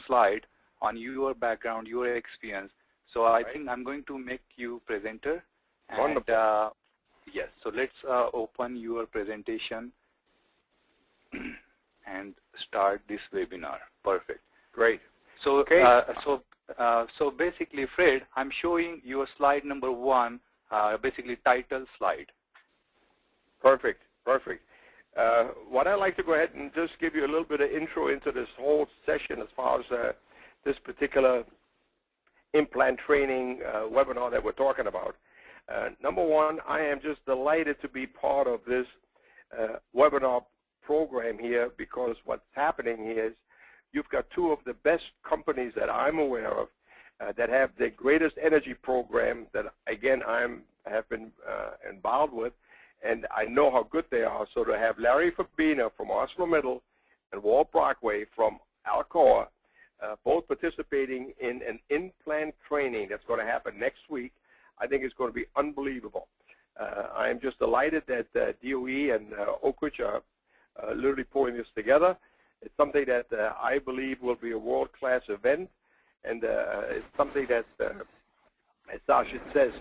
slide on your background, your experience. So I think I'm going to make you presenter. And yes, so let's open your presentation and start this webinar. Perfect. Great. So so basically, Fred, I'm showing your slide number 1, basically title slide. Perfect. Perfect. What I'd like to go ahead and just give you a little bit of intro into this whole session as far as this particular implant training webinar that we're talking about. Number one, I am just delighted to be part of this webinar program here, because what's happening here is you've got two of the best companies that I'm aware of that have the greatest energy program that, again, have been involved with, and I know how good they are. So to have Larry Fabina from ArcelorMittal and Walt Brockway from Alcoa both participating in an implant training that's going to happen next week, I think it's going to be unbelievable. I am just delighted that DOE and Oak Ridge are literally pulling this together. It's something that I believe will be a world-class event, and it's something that, as Sasha says,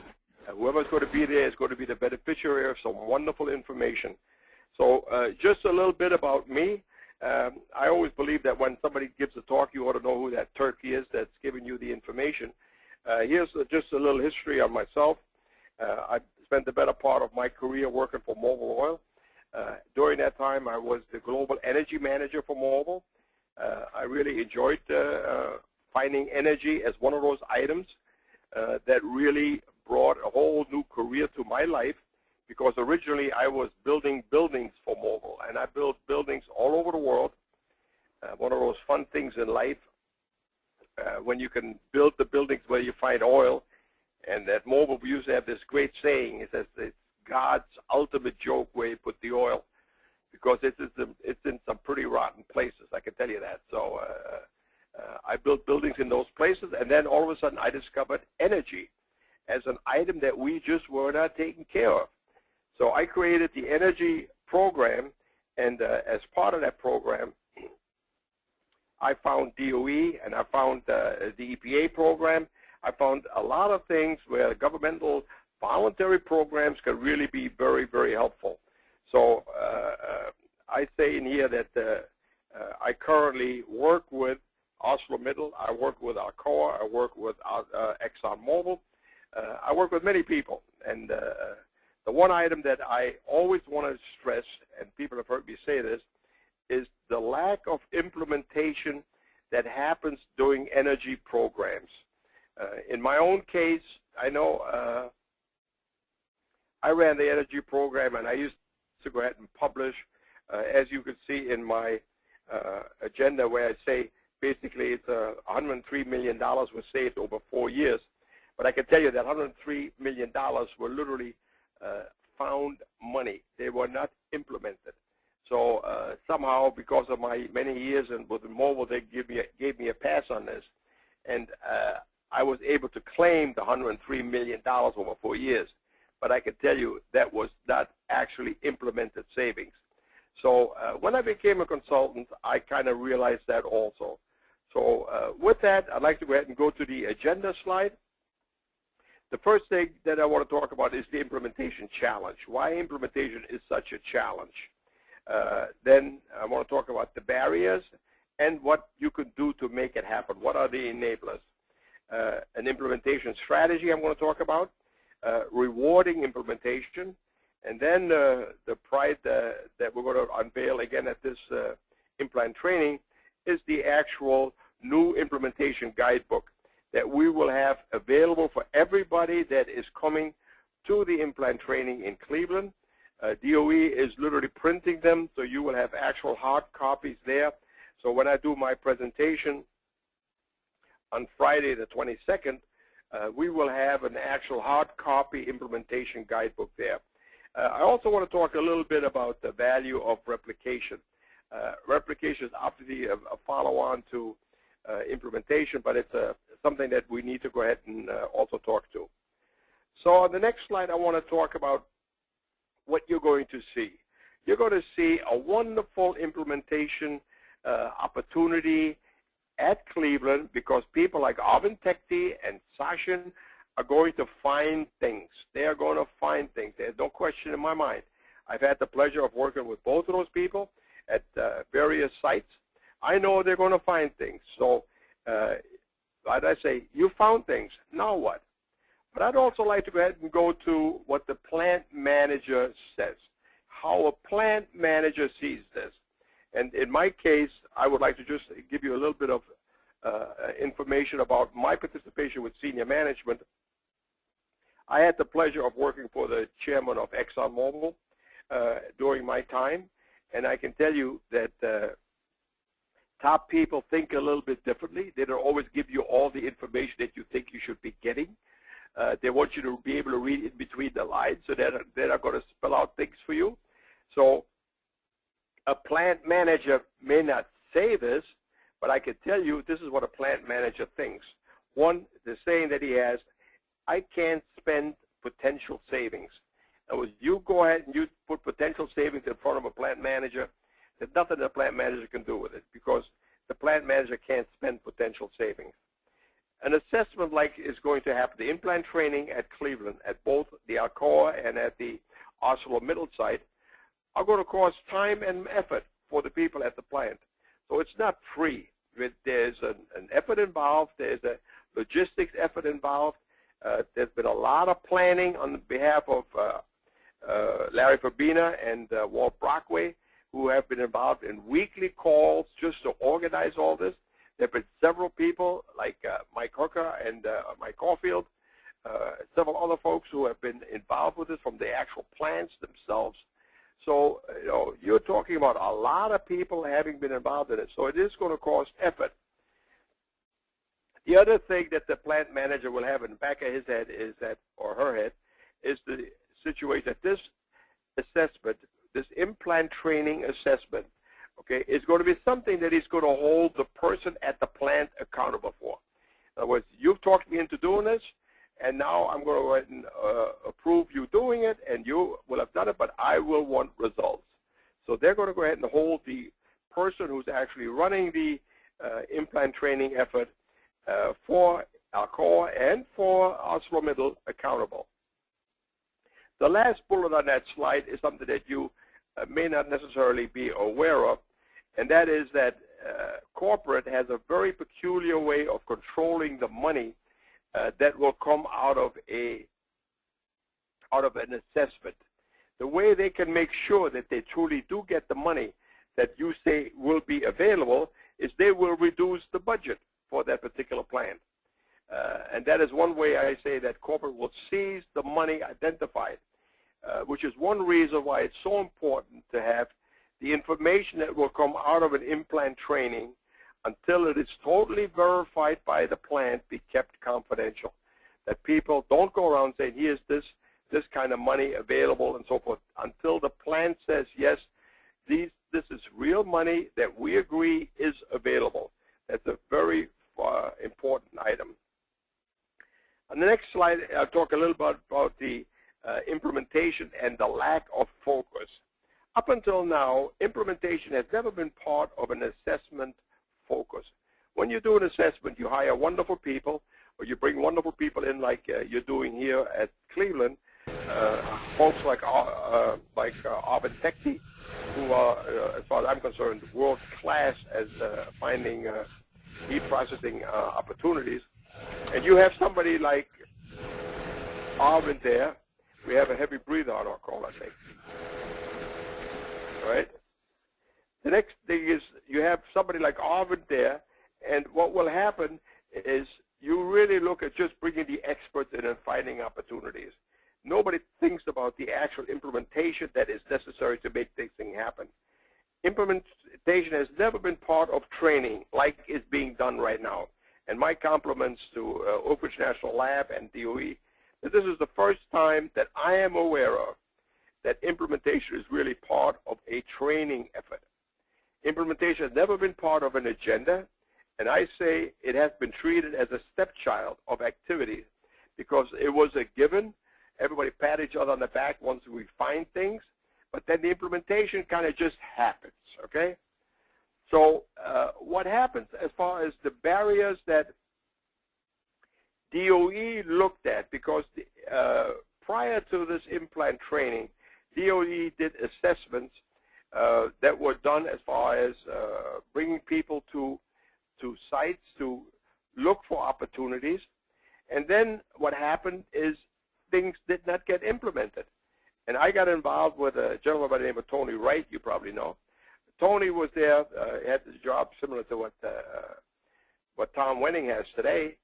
whoever's going to be there is going to be the beneficiary of some wonderful information. So just a little bit about me. I always believe that when somebody gives a talk, you ought to know who that turkey is that's giving you the information. Here's just a little history on myself. I spent the better part of my career working for Mobil Oil. During that time, I was the global energy manager for Mobil. I really enjoyed finding energy as one of those items that really brought a whole new career to my life, because originally I was building buildings for Mobil, and I built buildings all over the world. One of those fun things in life when you can build the buildings where you find oil. And at Mobil, we used to have this great saying. It says it's God's ultimate joke where you put the oil, because it's in some pretty rotten places, I can tell you that. So I built buildings in those places, and then all of a sudden I discovered energy as an item that we just were not taking care of. So I created the energy program, and as part of that program, I found DOE, and I found the EPA program. I found a lot of things where governmental voluntary programs can really be very, very helpful. So I say in here that I currently work with ArcelorMittal, I work with Alcoa, I work with ExxonMobil, I work with many people. And the one item that I always want to stress, and people have heard me say this, is the lack of implementation that happens during energy programs. In my own case, I know I ran the energy program, and I used to go ahead and publish, as you can see in my agenda, where I say basically it's $103 million was saved over 4 years. But I can tell you that $103 million were literally found money. They were not implemented. So somehow, because of my many years with Mobil, they gave me a pass on this, and I was able to claim the $103 million over 4 years. But I can tell you that was not actually implemented savings. So when I became a consultant, I kind of realized that also. So with that, I'd like to go ahead and go to the agenda slide. The first thing that I want to talk about is the implementation challenge. Why implementation is such a challenge. Then I want to talk about the barriers and what you can do to make it happen. What are the enablers? An implementation strategy I'm going to talk about, rewarding implementation, and then the pride that we're going to unveil again at this implant training is the actual new implementation guidebook that we will have available for everybody that is coming to the implant training in Cleveland. DOE is literally printing them, so you will have actual hard copies there. So when I do my presentation on Friday the 22nd, we will have an actual hard copy implementation guidebook there. I also want to talk a little bit about the value of replication. Replication is obviously a follow-on to implementation, but it's something that we need to go ahead and also talk to. So on the next slide, I want to talk about what you're going to see. You're going to see a wonderful implementation opportunity at Cleveland because people like Arvin Tekti and Sachin are going to find things. They are going to find things. There's no question in my mind. I've had the pleasure of working with both of those people at various sites. I know they're going to find things. So, like I say, you found things. Now what? But I'd also like to go ahead and go to what the plant manager says, how a plant manager sees this. And in my case, I would like to just give you a little bit of information about my participation with senior management. I had the pleasure of working for the chairman of ExxonMobil during my time, and I can tell you that top people think a little bit differently. They don't always give you all the information that you think you should be getting. They want you to be able to read in between the lines, so they're not going to spell out things for you. So a plant manager may not say this, but I can tell you this is what a plant manager thinks. One, the saying that he has, I can't spend potential savings. That was, you go ahead and you put potential savings in front of a plant manager, there's nothing the plant manager can do with it because the plant manager can't spend potential savings. An assessment like is going to happen, the implant training at Cleveland, at both the Alcoa and at the ArcelorMittal site, are going to cost time and effort for the people at the plant. So it's not free. There's an effort involved. There's a logistics effort involved. There's been a lot of planning on behalf of Larry Fabina and Walt Brockway, who have been involved in weekly calls just to organize all this. There have been several people like Mike Hooker and Mike Caulfield, several other folks who have been involved with this from the actual plants themselves. So, you know, you're talking about a lot of people having been involved in it. So it is going to cost effort. The other thing that the plant manager will have in the back of his head is that, or her head, is the situation that this assessment, this implant training assessment, okay, is going to be something that he's going to hold the person at the plant accountable for. In other words, you've talked me into doing this, and now I'm going to go ahead and approve you doing it, and you will have done it, but I will want results. So they're going to go ahead and hold the person who's actually running the implant training effort for Alcoa and for ArcelorMittal accountable. The last bullet on that slide is something that you may not necessarily be aware of, and that is that corporate has a very peculiar way of controlling the money that will come out of an assessment. The way they can make sure that they truly do get the money that you say will be available is they will reduce the budget for that particular plan. And that is one way I say that corporate will seize the money identified, which is one reason why it's so important to have the information that will come out of an implant training until it is totally verified by the plant be kept confidential. That people don't go around saying, here's this kind of money available and so forth, until the plant says, yes, this is real money that we agree is available. That's a very important item. On the next slide, I'll talk a little bit about the implementation and the lack of focus. Up until now, implementation has never been part of an assessment focus. When you do an assessment, you hire wonderful people, or you bring wonderful people in like you're doing here at Cleveland, folks like Arvin Tekti, who are, as far as I'm concerned, world-class as finding heat processing opportunities. And you have somebody like Arvin there. We have a heavy breather on our call, I think. All right? The next thing is you have somebody like Arvin there, and what will happen is you really look at just bringing the experts in and finding opportunities. Nobody thinks about the actual implementation that is necessary to make this thing happen. Implementation has never been part of training like is being done right now. And my compliments to Oak Ridge National Lab and DOE, that this is the first time that I am aware of that implementation is really part of a training effort. Implementation has never been part of an agenda, and I say it has been treated as a stepchild of activities because it was a given. Everybody pat each other on the back once we find things, but then the implementation kind of just happens, okay? So what happens as far as the barriers that DOE looked at, because prior to this implant training, DOE did assessments that were done as far as bringing people to sites to look for opportunities. And then what happened is things did not get implemented. And I got involved with a gentleman by the name of Tony Wright, you probably know. Tony was there, had this job similar to what Tom Wenning has today.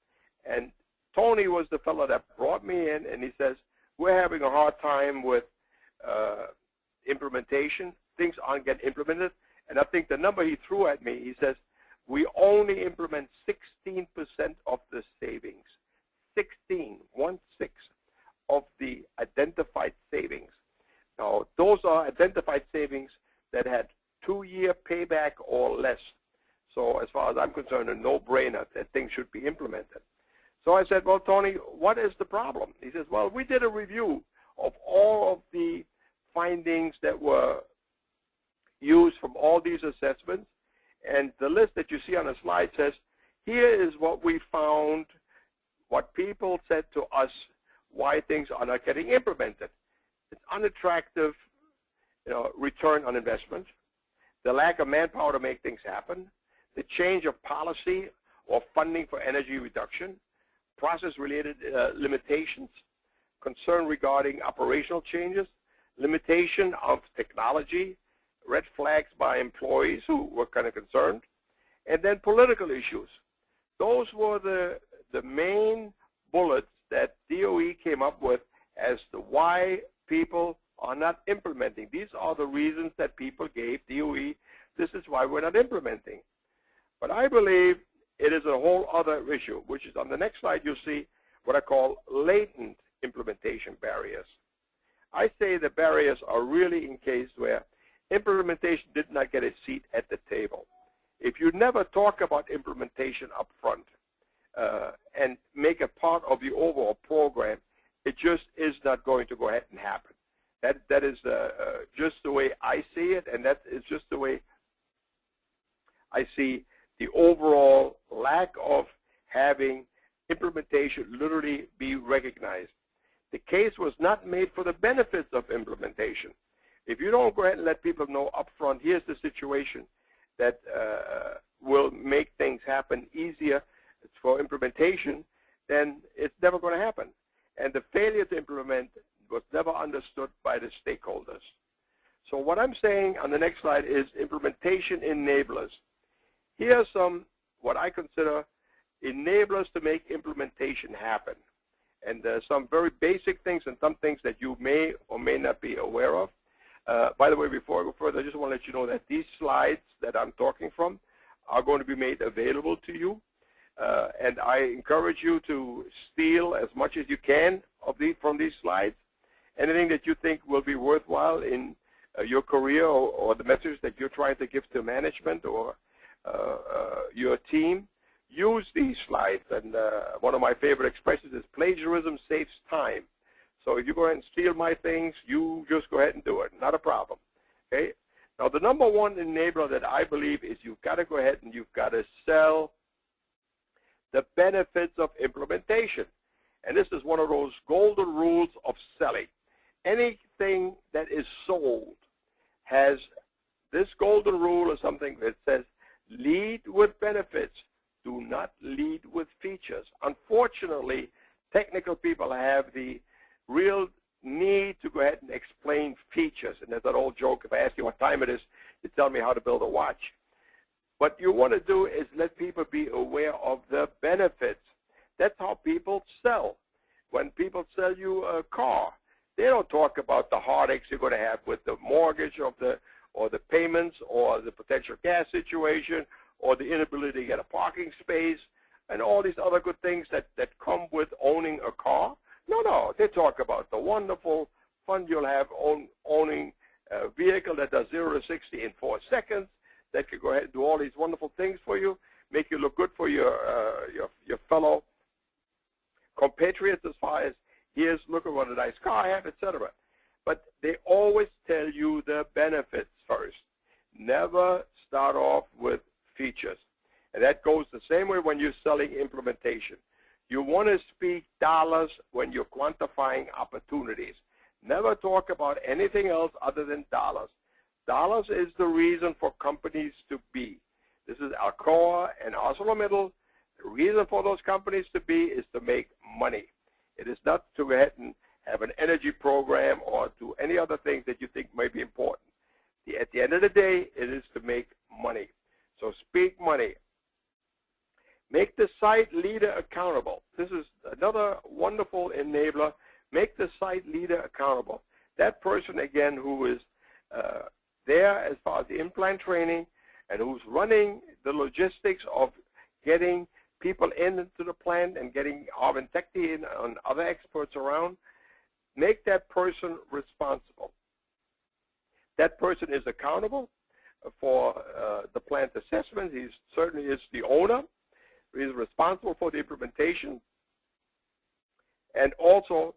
And Tony was the fellow that brought me in, and he says, we're having a hard time with implementation. Things aren't getting implemented. And I think the number he threw at me, he says, we only implement 16% of the savings. 16 of the identified savings. Now, those are identified savings that had 2-year payback or less. So as far as I'm concerned, a no-brainer that things should be implemented. So I said, well, Tony, what is the problem? He says, well, we did a review of all of the findings that were used from all these assessments, and the list that you see on the slide says, here is what we found, what people said to us, why things are not getting implemented. It's unattractive, return on investment, the lack of manpower to make things happen, the change of policy or funding for energy reduction, process-related limitations, concern regarding operational changes, limitation of technology, red flags by employees who were kind of concerned, and then political issues. Those were the main bullets that DOE came up with as to why people are not implementing. These are the reasons that people gave DOE. This is why we're not implementing. But I believe it is a whole other issue, which is on the next slide. You'll see what I call latent implementation barriers. I say the barriers are really in case where implementation did not get a seat at the table. If you never talk about implementation up front and make it part of the overall program, it just is not going to go ahead and happen. That is just the way I see it, and that is just the way I see the overall lack of having implementation literally be recognized. The case was not made for the benefits of implementation. If you don't go ahead and let people know up front, here's the situation that will make things happen easier for implementation, then it's never going to happen. And the failure to implement was never understood by the stakeholders. So what I'm saying on the next slide is implementation enablers. Here are some, what I consider, enablers to make implementation happen. And some very basic things and some things that you may or may not be aware of. By the way, before I go further, I just want to let you know that these slides that I'm talking from are going to be made available to you. And I encourage you to steal as much as you can from these slides. Anything that you think will be worthwhile in your career or the message that you're trying to give to management or your team, use these slides. And one of my favorite expressions is plagiarism saves time. So if you go ahead and steal my things, you just go ahead and do it. Not a problem. Okay? Now, the number one enabler that I believe is you've got to go ahead and you've got to sell the benefits of implementation. And this is one of those golden rules of selling. Anything that is sold has this golden rule or something that says, lead with benefits, do not lead with features. Unfortunately, technical people have the real need to go ahead and explain features. And there's that old joke, if I ask you what time it is, you tell me how to build a watch. What you want to do is let people be aware of the benefits. That's how people sell. When people sell you a car, they don't talk about the heartaches you're going to have with the mortgage or the payments or the potential gas situation or the inability to get a parking space and all these other good things that come with owning a car. No, they talk about the wonderful fun you'll have owning a vehicle that does 0 to 60 in 4 seconds, that can go ahead and do all these wonderful things for you, make you look good for your fellow compatriots as far as, here's, look at what a nice car I have, etc. But they always tell you the benefits first. never start off with features. And that goes the same way when you're selling implementation. You want to speak dollars when you're quantifying opportunities. Never talk about anything else other than dollars. Dollars is the reason for companies to be. This is Alcoa and ArcelorMittal. The reason for those companies to be is to make money. It is not to go ahead and have an energy program or do any other things that you think might be important. At the end of the day, it is to make money. So speak money. Make the site leader accountable. This is another wonderful enabler. Make the site leader accountable. That person, again, who is there as far as the implant training and who's running the logistics of getting people into the plant and getting Arvintecti in and other experts around, make that person responsible. That person is accountable for the plant assessment. He certainly is the owner. He's responsible for the implementation. And also,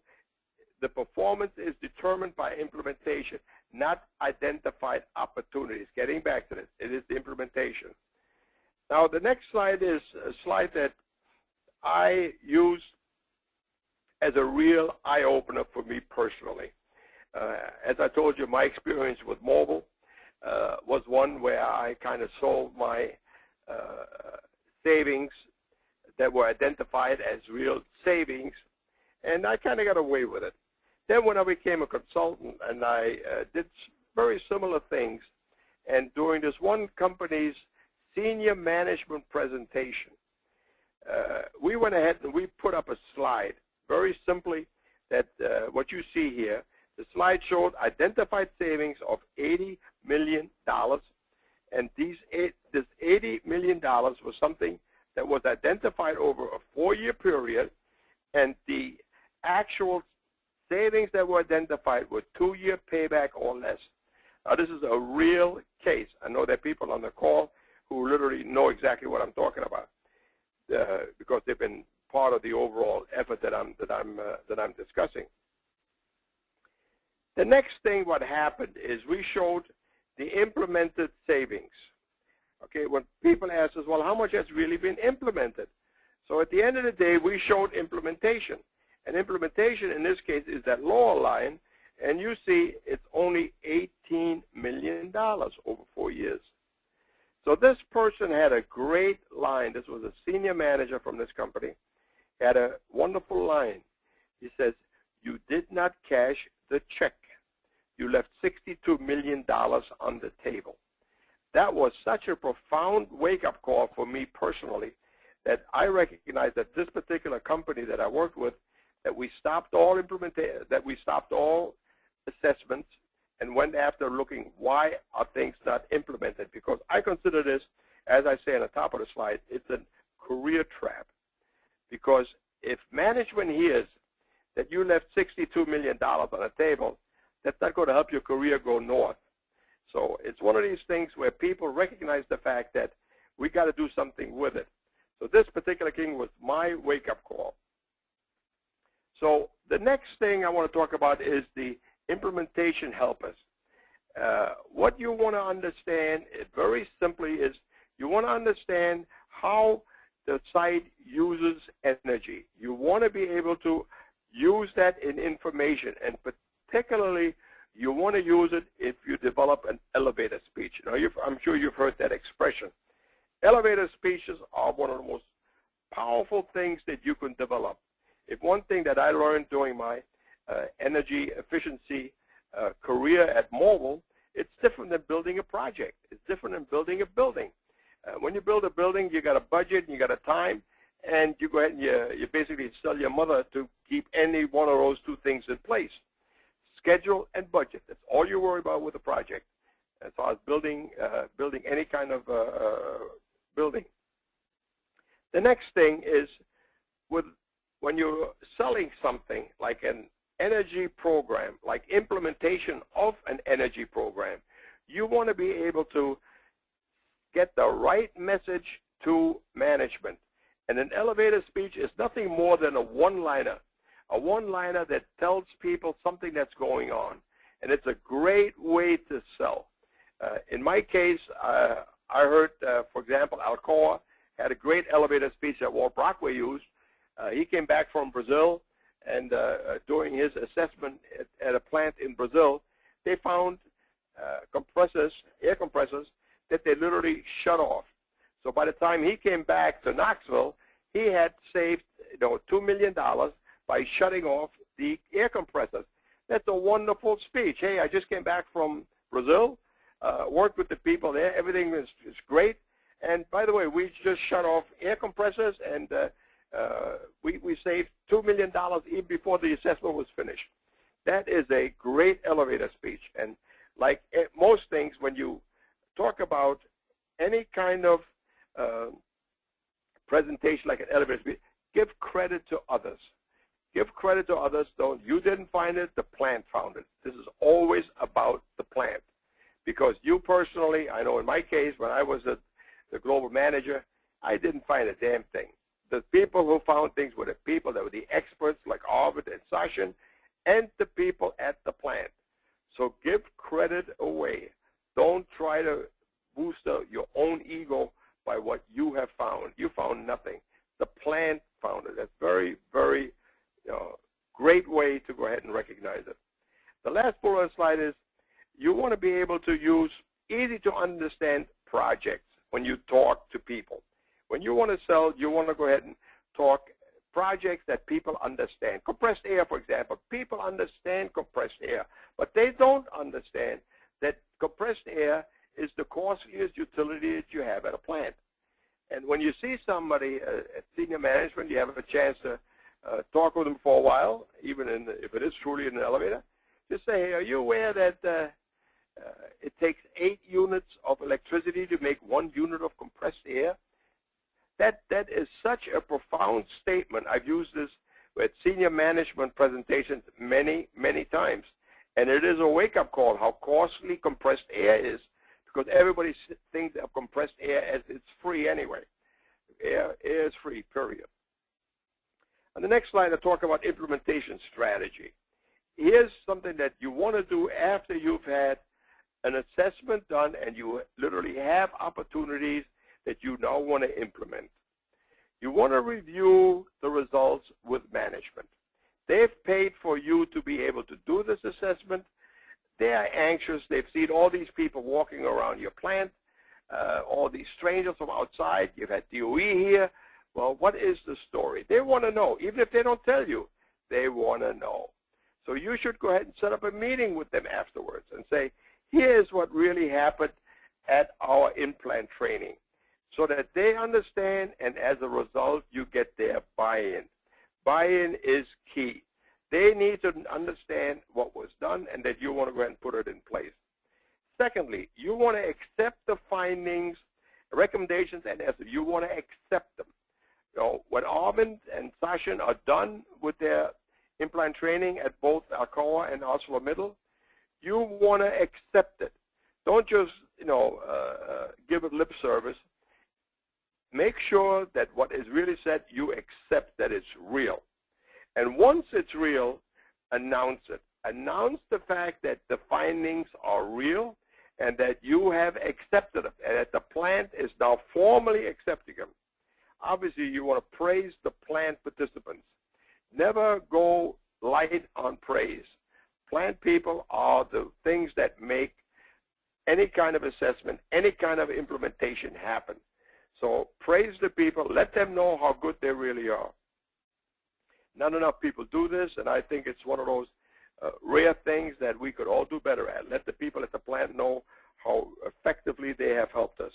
the performance is determined by implementation, not identified opportunities. Getting back to this, it is the implementation. Now, the next slide is a slide that I use as a real eye-opener for me personally. As I told you, my experience with mobile was one where I kind of sold my savings that were identified as real savings, and I kind of got away with it. Then when I became a consultant and I did very similar things, and during this one company's senior management presentation, we went ahead and we put up a slide, very simply, that what you see here, the slide showed identified savings of $80 million, and this $80 million was something that was identified over a 4-year period, and the actual savings that were identified were 2-year payback or less. Now, this is a real case. I know there are people on the call who literally know exactly what I'm talking about because they've been part of the overall effort that I'm discussing. The next thing what happened is we showed the implemented savings. Okay, when people ask us, well, how much has really been implemented? So at the end of the day, we showed implementation. And implementation in this case is that lower line, and you see it's only $18 million over 4 years. So this person had a great line. This was a senior manager from this company. Had a wonderful line. He says, you did not cash the check. You left $62 million on the table. That was such a profound wake-up call for me personally that I recognized that this particular company that I worked with, that we stopped all assessments and went after looking why are things not implemented, because I consider this, as I say on the top of the slide, it's a career trap. Because if management hears that you left $62 million on the table, that's not going to help your career go north. So it's one of these things where people recognize the fact that we got to do something with it. So this particular thing was my wake-up call. So the next thing I want to talk about is the implementation helpers. What you want to understand, very simply, is you want to understand how the site uses energy. You want to be able to use that in information, and particularly you want to use it if you develop an elevator speech. Now, I'm sure you've heard that expression. Elevator speeches are one of the most powerful things that you can develop. If one thing that I learned during my energy efficiency career at Mobile, it's different than building a project. It's different than building a building. When you build a building, you got a budget, and you got a time, and you go ahead and you basically tell your mother to keep any one of those two things in place. Schedule and budget. That's all you worry about with a project as far as building any kind of building. The next thing is when you're selling something like an energy program, like implementation of an energy program, you want to be able to get the right message to management. And an elevator speech is nothing more than a one-liner that tells people something that's going on. And it's a great way to sell. In my case, I heard, for example, Alcoa had a great elevator speech that Walt Brockway used. He came back from Brazil, and during his assessment at a plant in Brazil, they found air compressors, that they literally shut off. So by the time he came back to Knoxville, he had saved $2 million by shutting off the air compressors. That's a wonderful speech. Hey, I just came back from Brazil, worked with the people there. Everything is great. And by the way, we just shut off air compressors, and we saved $2 million even before the assessment was finished. That is a great elevator speech. And like most things, when you talk about any kind of presentation like an elevator speech, give credit to others. Give credit to others. You didn't find it, the plant found it. This is always about the plant. Because you personally, I know in my case, when I was the global manager, I didn't find a damn thing. The people who found things were the people that were the experts, like Arvid and Sachin, and the people at the plant. So give credit away. Don't try to boost your own ego by what you have found. You found nothing. The plant found it. That's very, very great way to go ahead and recognize it. The last bullet slide is you want to be able to use easy to understand projects when you talk to people. When you want to sell, you want to go ahead and talk projects that people understand. Compressed air, for example. People understand compressed air, but they don't understand that compressed air is the costliest utility that you have at a plant. And when you see somebody at senior management, you have a chance to talk with them for a while, even if it is truly in an elevator. Just say, hey, are you aware that it takes 8 units of electricity to make 1 unit of compressed air? That is such a profound statement. I've used this with senior management presentations many, many times. And it is a wake-up call how costly compressed air is, because everybody thinks of compressed air as it's free anyway. Air is free, period. On the next slide, I talk about implementation strategy. Here's something that you want to do after you've had an assessment done and you literally have opportunities that you now want to implement. You want to review the results with management. They've paid for you to be able to do this assessment. They are anxious. They've seen all these people walking around your plant, all these strangers from outside. You've had DOE here. Well, what is the story? They want to know. Even if they don't tell you, they want to know. So you should go ahead and set up a meeting with them afterwards and say, here's what really happened at our implant training, so that they understand, and as a result, you get their buy-in. Buy-in is key. They need to understand what was done and that you want to go ahead and put it in place. Secondly, you want to accept the findings, recommendations, and as you want to accept them. When Arvind and Sachin are done with their implant training at both Alcoa and ArcelorMittal, you want to accept it. Don't just, give it lip service. Make sure that what is really said, you accept that it's real. And once it's real, announce it. Announce the fact that the findings are real and that you have accepted them, and that the plant is now formally accepting them. Obviously, you want to praise the plant participants. Never go light on praise. Plant people are the things that make any kind of assessment, any kind of implementation happen. So praise the people. Let them know how good they really are. Not enough people do this, and I think it's one of those rare things that we could all do better at. Let the people at the plant know how effectively they have helped us.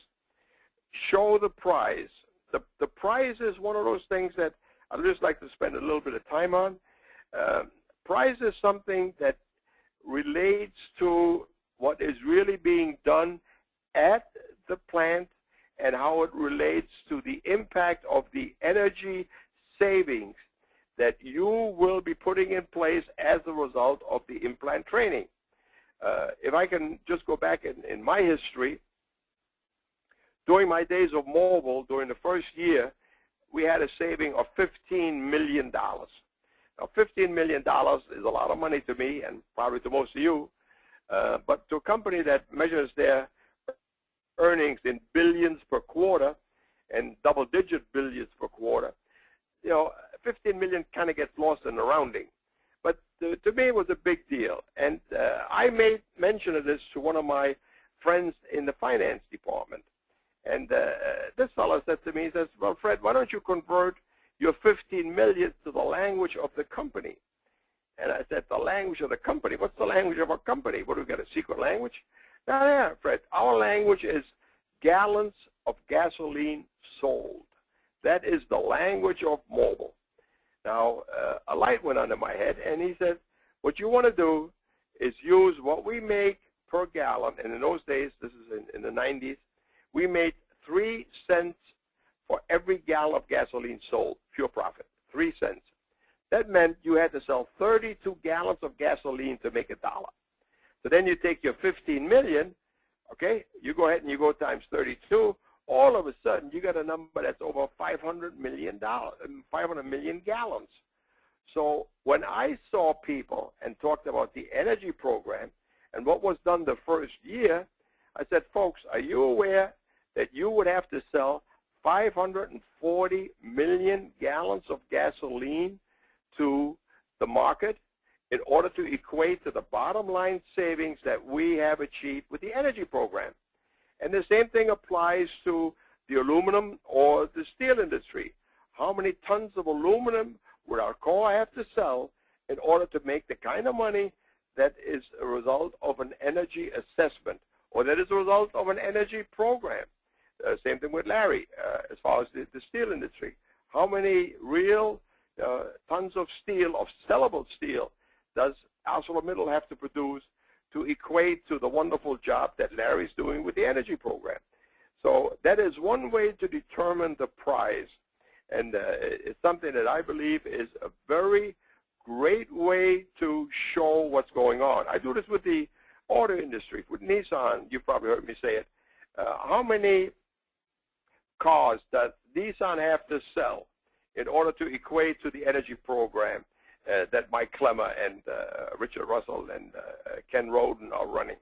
Show the prize. The prize is one of those things that I'd just like to spend a little bit of time on. Prize is something that relates to what is really being done at the plant and how it relates to the impact of the energy savings that you will be putting in place as a result of the implant training. If I can just go back in my history, during my days of mobile, during the first year, we had a saving of $15 million. Now, $15 million is a lot of money to me and probably to most of you. But to a company that measures their earnings in billions per quarter and double-digit billions per quarter, 15 million kind of gets lost in the rounding. But to me, it was a big deal. And I made mention of this to one of my friends in the finance department. And this fellow said to me, he says, well, Fred, why don't you convert your 15 million to the language of the company? And I said, the language of the company? What's the language of our company? What, do we got a secret language? No, yeah, Fred, our language is gallons of gasoline sold. That is the language of mobile. Now, a light went under my head, and he said, what you want to do is use what we make per gallon. And in those days, this is in the 90s, we made 3 cents for every gallon of gasoline sold, pure profit, 3 cents. That meant you had to sell 32 gallons of gasoline to make $1. So then you take your 15 million, okay, you go ahead and you go times 32, all of a sudden you got a number that's over 500 million gallons. So when I saw people and talked about the energy program and what was done the first year, I said, folks, are you aware that you would have to sell 540 million gallons of gasoline to the market in order to equate to the bottom line savings that we have achieved with the energy program? And the same thing applies to the aluminum or the steel industry. How many tons of aluminum would our core have to sell in order to make the kind of money that is a result of an energy assessment or that is a result of an energy program? Same thing with Larry as far as the steel industry. How many real tons of steel, of sellable steel, does ArcelorMittal have to produce to equate to the wonderful job that Larry's doing with the energy program? So that is one way to determine the prize. And it's something that I believe is a very great way to show what's going on. I do this with the auto industry. With Nissan, you've probably heard me say it. How many cars does Nissan have to sell in order to equate to the energy program that Mike Clemmer and Richard Russell and Ken Roden are running?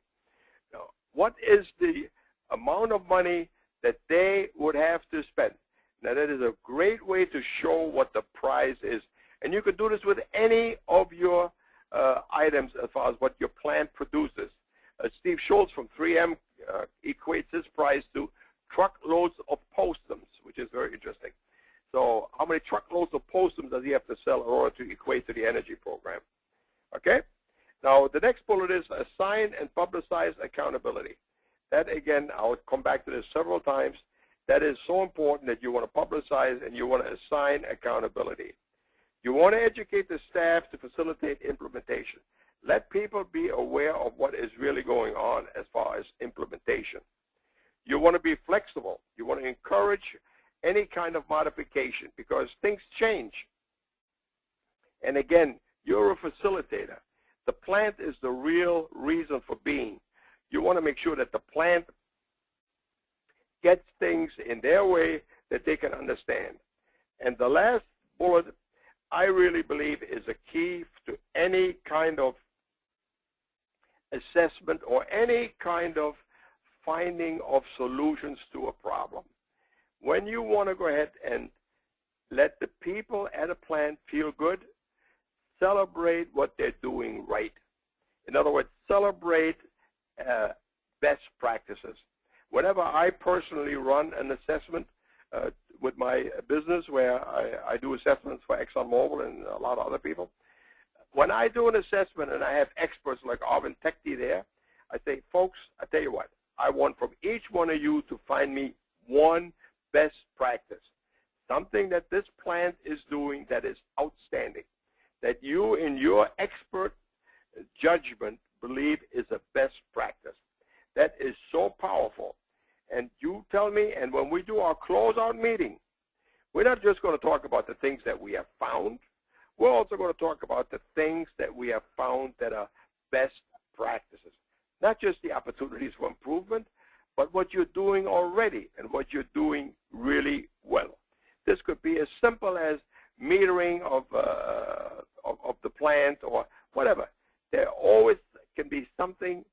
Now, what is the amount of money that they would have to spend? Now, that is a great way to show what the price is. And you can do this with any of your items as far as what your plant produces. Steve Schultz from 3M equates his price to truckloads of postums, which is very interesting. So how many truckloads of postums does he have to sell in order to equate to the energy program? Okay? Now, the next bullet is assign and publicize accountability. That, again, I'll come back to this several times. That is so important that you want to publicize and you want to assign accountability. You want to educate the staff to facilitate implementation. Let people be aware of what is really going on as far as implementation. You want to be flexible. You want to encourage any kind of modification because things change. And again, you're a facilitator. The plant is the real reason for being. You want to make sure that the plant gets things in their way that they can understand. And the last bullet, I really believe, is a key to any kind of assessment or any kind of finding of solutions to a problem. When you want to go ahead and let the people at a plant feel good, celebrate what they're doing right. In other words, celebrate best practices. Whenever I personally run an assessment with my business where I do assessments for ExxonMobil and a lot of other people, when I do an assessment and I have experts like Arvind Tekti there, I say, folks, I tell you what, I want from each one of you to find me one best practice, something that this plant is doing that is outstanding, that you in your expert judgment believe is a best practice. That is so powerful. And you tell me, and when we do our closeout meeting, we're not just going to talk about the things that we have found. We're also going to talk about the things that we have found that are best practices. Not just the opportunities for improvement, but what you're doing already and what you're doing really well. This could be as simple as metering of the plant or whatever. There always can be something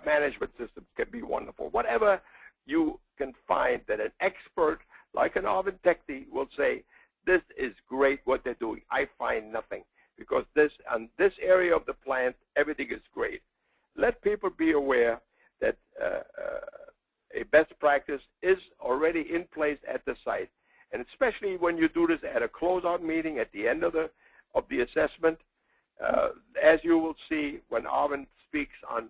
lab management systems can be wonderful. Whatever you can find that an expert like an Arvind Tekti will say, this is great what they're doing. I find nothing, because this area of the plant, everything is great. Let people be aware that a best practice is already in place at the site, and especially when you do this at a closeout meeting at the end of the assessment, as you will see when Arvind speaks on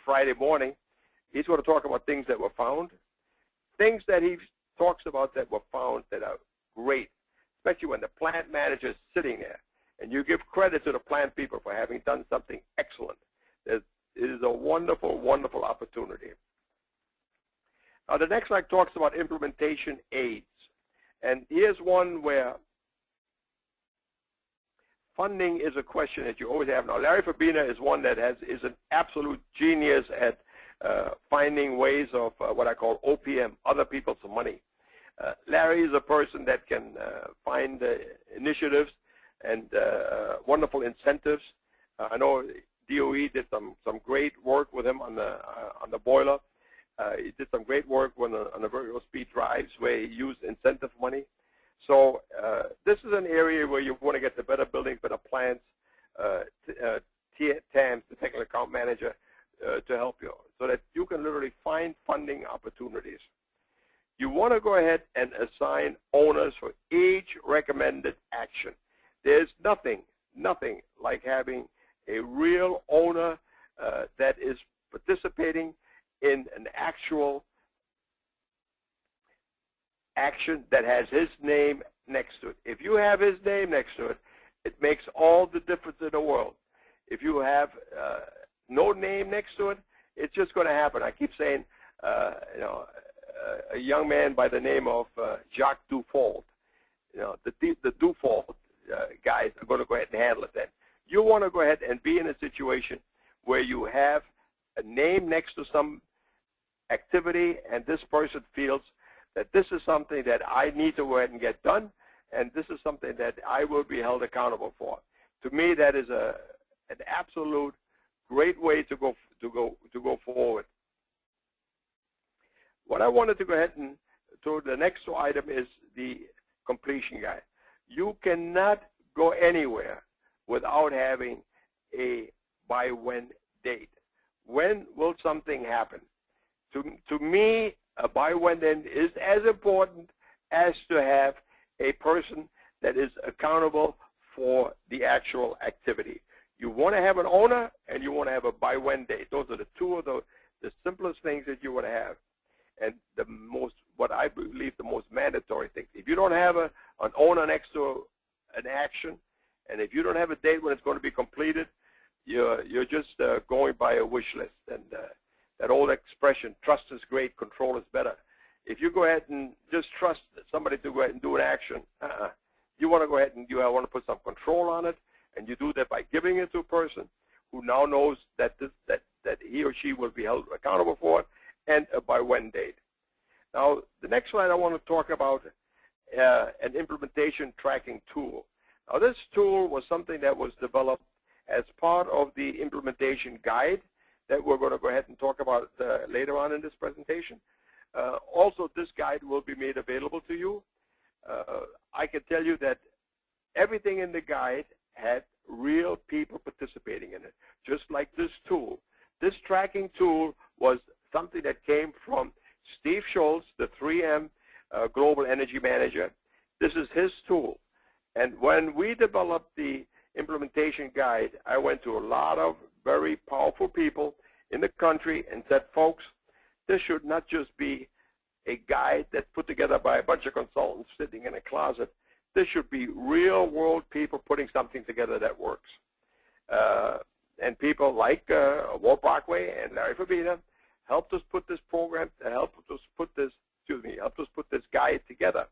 Friday morning, he's going to talk about things that were found, things that he talks about that were found that are great, especially when the plant manager is sitting there, and you give credit to the plant people for having done something excellent. It is a wonderful, wonderful opportunity. Now, the next slide talks about implementation aids. And here's one where funding is a question that you always have. Now, Larry Fabina is one that is an absolute genius at finding ways of what I call OPM, other people's money. Larry is a person that can find initiatives and wonderful incentives. I know DOE did some great work with him on the boiler. He did some great work on the variable speed drives where he used incentive money. So this is an area where you want to get the better buildings, better plants, TAMs, the technical account manager, to help you, so that you can literally find funding opportunities. You want to go ahead and assign owners for each recommended action. There's nothing like having a real owner that is participating in an actual action that has his name next to it. If you have his name next to it, it makes all the difference in the world. If you have no name next to it, it's just going to happen. I keep saying, a young man by the name of Jacques Dufault, the Dufault guys are going to go ahead and handle it then. You want to go ahead and be in a situation where you have a name next to some activity, and this person feels that this is something that I need to go ahead and get done, and this is something that I will be held accountable for. To me, that is an absolute great way to go forward. What I wanted to go ahead and to the next item is the completion guide. You cannot go anywhere without having a by when date. When will something happen? To me, a by when date is as important as to have a person that is accountable for the actual activity. You want to have an owner, and you want to have a by when date. Those are the two of the simplest things that you want to have. And what I believe the most mandatory things. If you don't have an owner next to an action, and if you don't have a date when it's going to be completed, you're just going by a wish list. And that old expression, trust is great, control is better. If you go ahead and just trust somebody to go ahead and do an action, you want to go ahead and you want to put some control on it, and you do that by giving it to a person who now knows that that he or she will be held accountable for it, and a by when date. Now, the next slide I want to talk about an implementation tracking tool. Now, this tool was something that was developed as part of the implementation guide that we're going to go ahead and talk about later on in this presentation. Also, this guide will be made available to you. I can tell you that everything in the guide had real people participating in it, just like this tool. This tracking tool was something that came from Steve Schultz, the 3M Global Energy Manager. This is his tool. And when we developed the implementation guide, I went to a lot of very powerful people in the country and said, folks, this should not just be a guide that's put together by a bunch of consultants sitting in a closet. This should be real world people putting something together that works. And people like Walt Brockway and Larry Fabina helped us put this program, helped us put this guide together.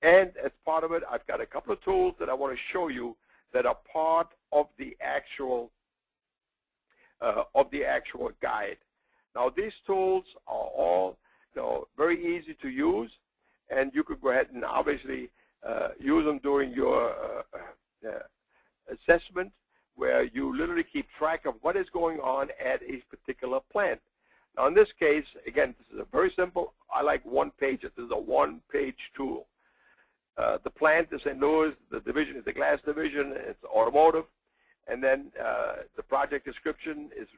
And as part of it, I've got a couple of tools that I want to show you that are part of the actual guide. Now, these tools are all very easy to use, and you could go ahead and obviously use them during your assessment where you literally keep track of what is going on at a particular plant. Now, in this case, again, this is a very simple. I like one page. This is a one-page tool. The plant is St. Louis. The division is the glass division. It's automotive. And then the project description is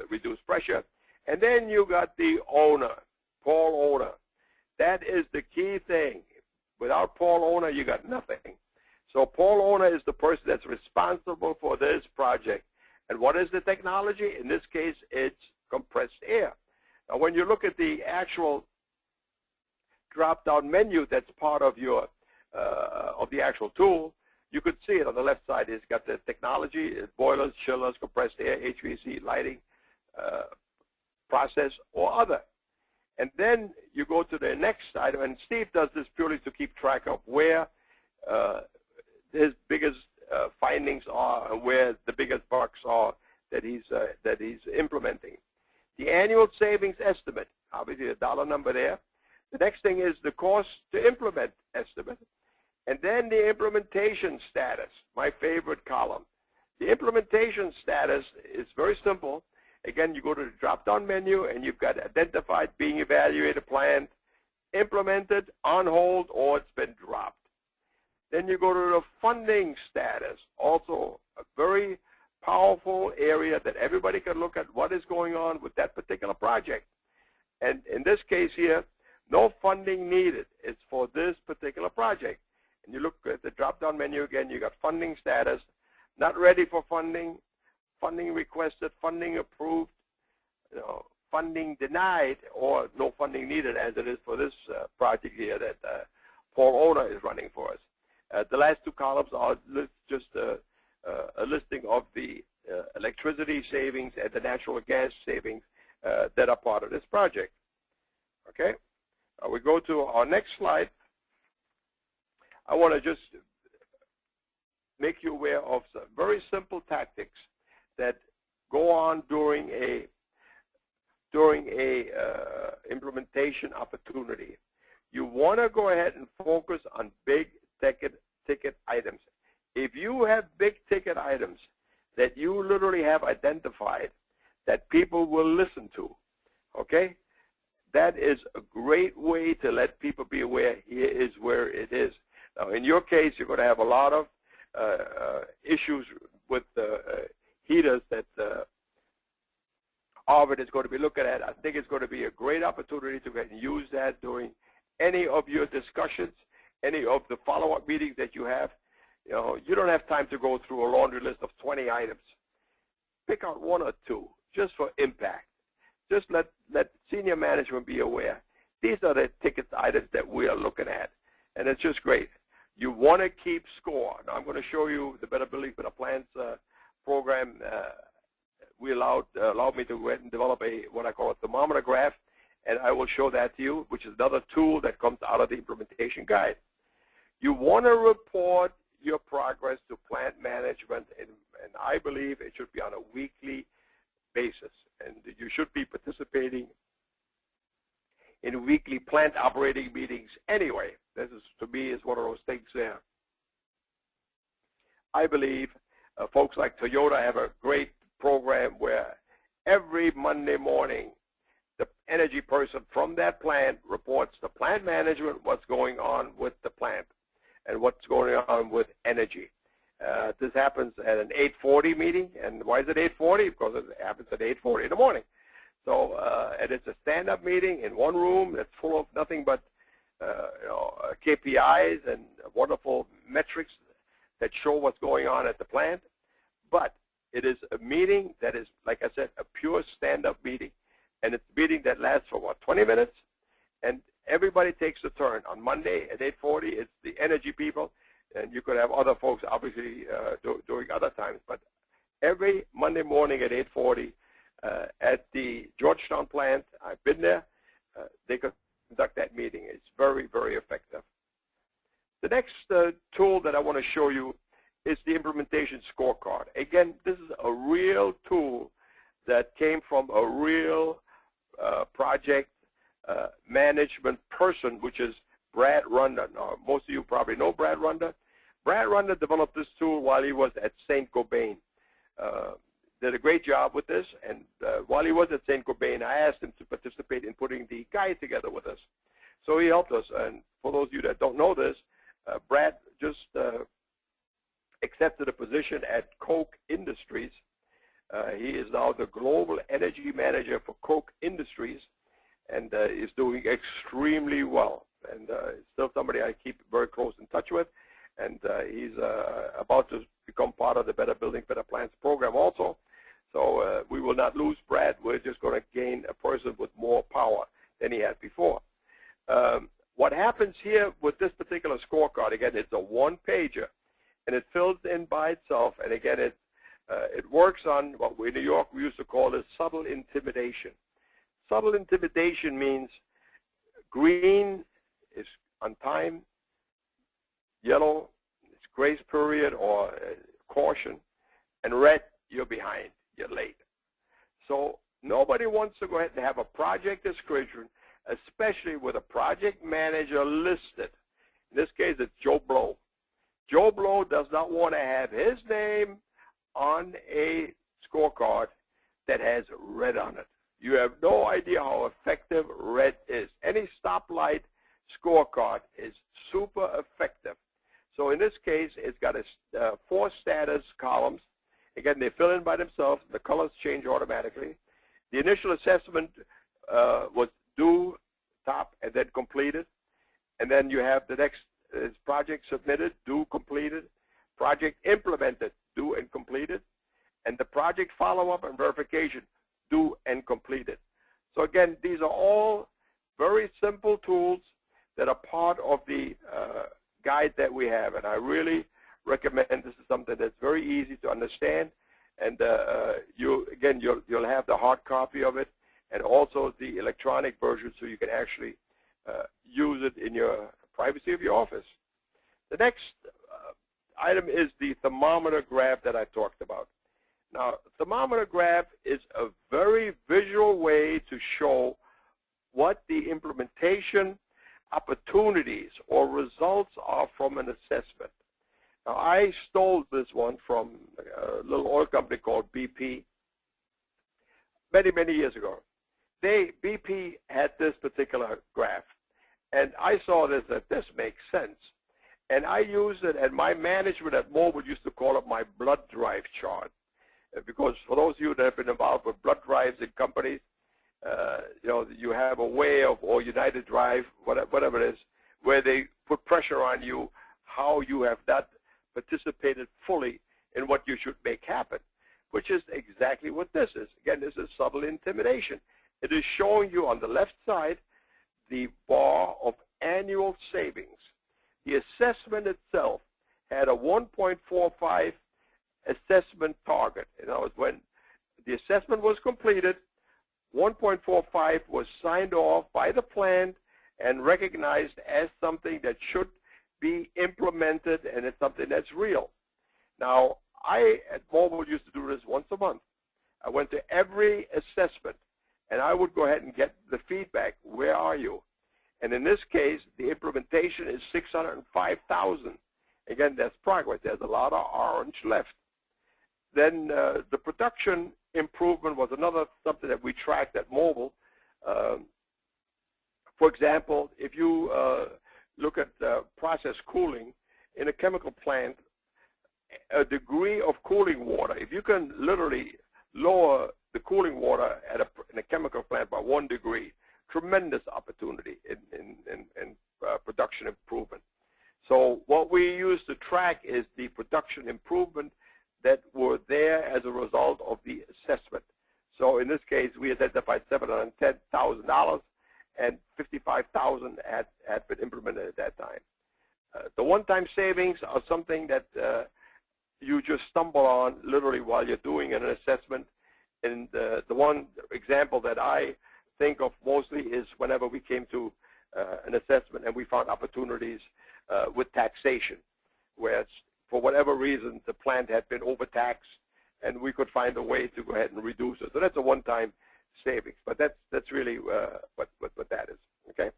reduced pressure. And then you got the owner, Paul Owner. That is the key thing. Without Paul Owner, you got nothing. So Paul Owner is the person that's responsible for this project. And what is the technology? In this case, it's compressed air. Now, when you look at the actual drop-down menu that's part of your of the actual tool, you could see it on the left side. It's got the technology, it's boilers, chillers, compressed air, HVAC, lighting, process, or other. And then you go to the next item, and Steve does this purely to keep track of where his biggest findings are and where the biggest bucks are that he's implementing. The annual savings estimate, obviously a dollar number there. The next thing is the cost to implement estimate. And then the implementation status, my favorite column. The implementation status is very simple. Again, you go to the drop-down menu, and you've got identified, being evaluated, planned, implemented, on hold, or it's been dropped. Then you go to the funding status, also a very powerful area that everybody can look at what is going on with that particular project. And in this case here, no funding needed. It's for this particular project. And you look at the drop-down menu again, you got funding status, not ready for funding, funding requested, funding approved, funding denied, or no funding needed, as it is for this project here that Paul Owner is running for us. The last two columns are just a listing of the electricity savings and the natural gas savings that are part of this project. Okay? We go to our next slide. I want to just make you aware of some very simple tactics that go on during a implementation opportunity. You want to go ahead and focus on big ticket items. If you have big ticket items that you literally have identified that people will listen to, okay, that is a great way to let people be aware here is where it is. Now, in your case, you're going to have a lot of issues with heaters that Harvard is going to be looking at. I think it's going to be a great opportunity to go ahead and use that during any of your discussions, any of the follow-up meetings that you have. You don't have time to go through a laundry list of 20 items. Pick out one or two just for impact. Just let senior management be aware. These are the ticket items that we are looking at, and it's just great. You want to keep score. Now, I'm going to show you the Better Buildings Better Plants program. We allowed me to go ahead and develop what I call a thermometer graph, and I will show that to you, which is another tool that comes out of the implementation guide. You want to report your progress to plant management, and I believe it should be on a weekly basis, and you should be participating in weekly plant operating meetings anyway. This is, to me, is one of those things there. I believe folks like Toyota have a great program where every Monday morning the energy person from that plant reports to plant management what's going on with the plant and what's going on with energy. This happens at an 8:40 meeting, and why is it 8:40? Because it happens at 8:40 in the morning. So, and it's a stand-up meeting in one room that's full of nothing but KPIs and wonderful metrics that show what's going on at the plant. But it is a meeting that is, like I said, a pure stand-up meeting. And it's a meeting that lasts for, what, 20 minutes? And everybody takes a turn. On Monday at 8:40, it's the energy people. And you could have other folks, obviously, during other times. But every Monday morning at 8:40 at the Georgetown plant, I've been there, they conduct that meeting. It's very, very effective. The next tool that I want to show you is the implementation scorecard. Again, this is a real tool that came from a real project management person, which is Brad Runda. Now, most of you probably know Brad Runda. Brad Runda developed this tool while he was at St. Gobain. did a great job with this, and while he was at St. Cobain, I asked him to participate in putting the guide together with us. So he helped us, and for those of you that don't know this, Brad just accepted a position at Koch Industries. He is now the Global Energy Manager for Koch Industries, and is doing extremely well. And still somebody I keep very close in touch with, and he's about to become part of the Better Building, Better Plants program also. So we will not lose Brad. We're just going to gain a person with more power than he had before. What happens here with this particular scorecard, again, it's a one-pager, and it fills in by itself. And again, it works on what we in New York we used to call it subtle intimidation. Subtle intimidation means green is on time, yellow is grace period or caution, and red, you're behind, you're late. So nobody wants to go ahead and have a project description, especially with a project manager listed. In this case, it's Joe Blow. Joe Blow does not want to have his name on a scorecard that has red on it. You have no idea how effective red is. Any stoplight scorecard is super effective. So in this case, it's got 4 status columns. Again, they fill in by themselves. The colors change automatically. The initial assessment was due, top, and then completed. And then you have the next project submitted, due, completed. Project implemented, due and completed. And the project follow-up and verification, due and completed. So again, these are all very simple tools that are part of the guide that we have. And I really recommend this is something that's very easy to understand. And you'll have the hard copy of it and also the electronic version so you can actually use it in your privacy of your office. The next item is the thermometer graph that I talked about. Now, thermometer graph is a very visual way to show what the implementation opportunities or results are from an assessment. Now, I stole this one from a little oil company called BP many, many years ago. BP had this particular graph, and I saw this, that this makes sense. And I used it, and my management at Mobile used to call it my blood drive chart. Because for those of you that have been involved with blood drives in companies, you have a way of, or United Drive, whatever it is, where they put pressure on you, how you have not participated fully in what you should make happen, which is exactly what this is. Again, this is subtle intimidation. It is showing you on the left side the bar of annual savings. The assessment itself had a 1.45 assessment target. In other words, when the assessment was completed, 1.45 was signed off by the plant and recognized as something that should be implemented, and it's something that's real. Now, I at Mobile used to do this once a month. I went to every assessment, and I would go ahead and get the feedback. Where are you? And in this case, the implementation is 605,000. Again, that's progress. There's a lot of orange left. Then the production improvement was another something that we tracked at Mobile. For example, if you look at process cooling in a chemical plant, a degree of cooling water, if you can literally lower the cooling water in a chemical plant by 1 degree, tremendous opportunity in production improvement. So what we use to track is the production improvement that were there as a result of the assessment. So in this case, we identified $710,000, and 55,000 had been implemented at that time. The one-time savings are something that you just stumble on literally while you're doing an assessment. And the one example that I think of mostly is whenever we came to an assessment and we found opportunities with taxation, where for whatever reason the plant had been overtaxed, and we could find a way to go ahead and reduce it. So that's a one-time savings, but that's really what that is. Okay.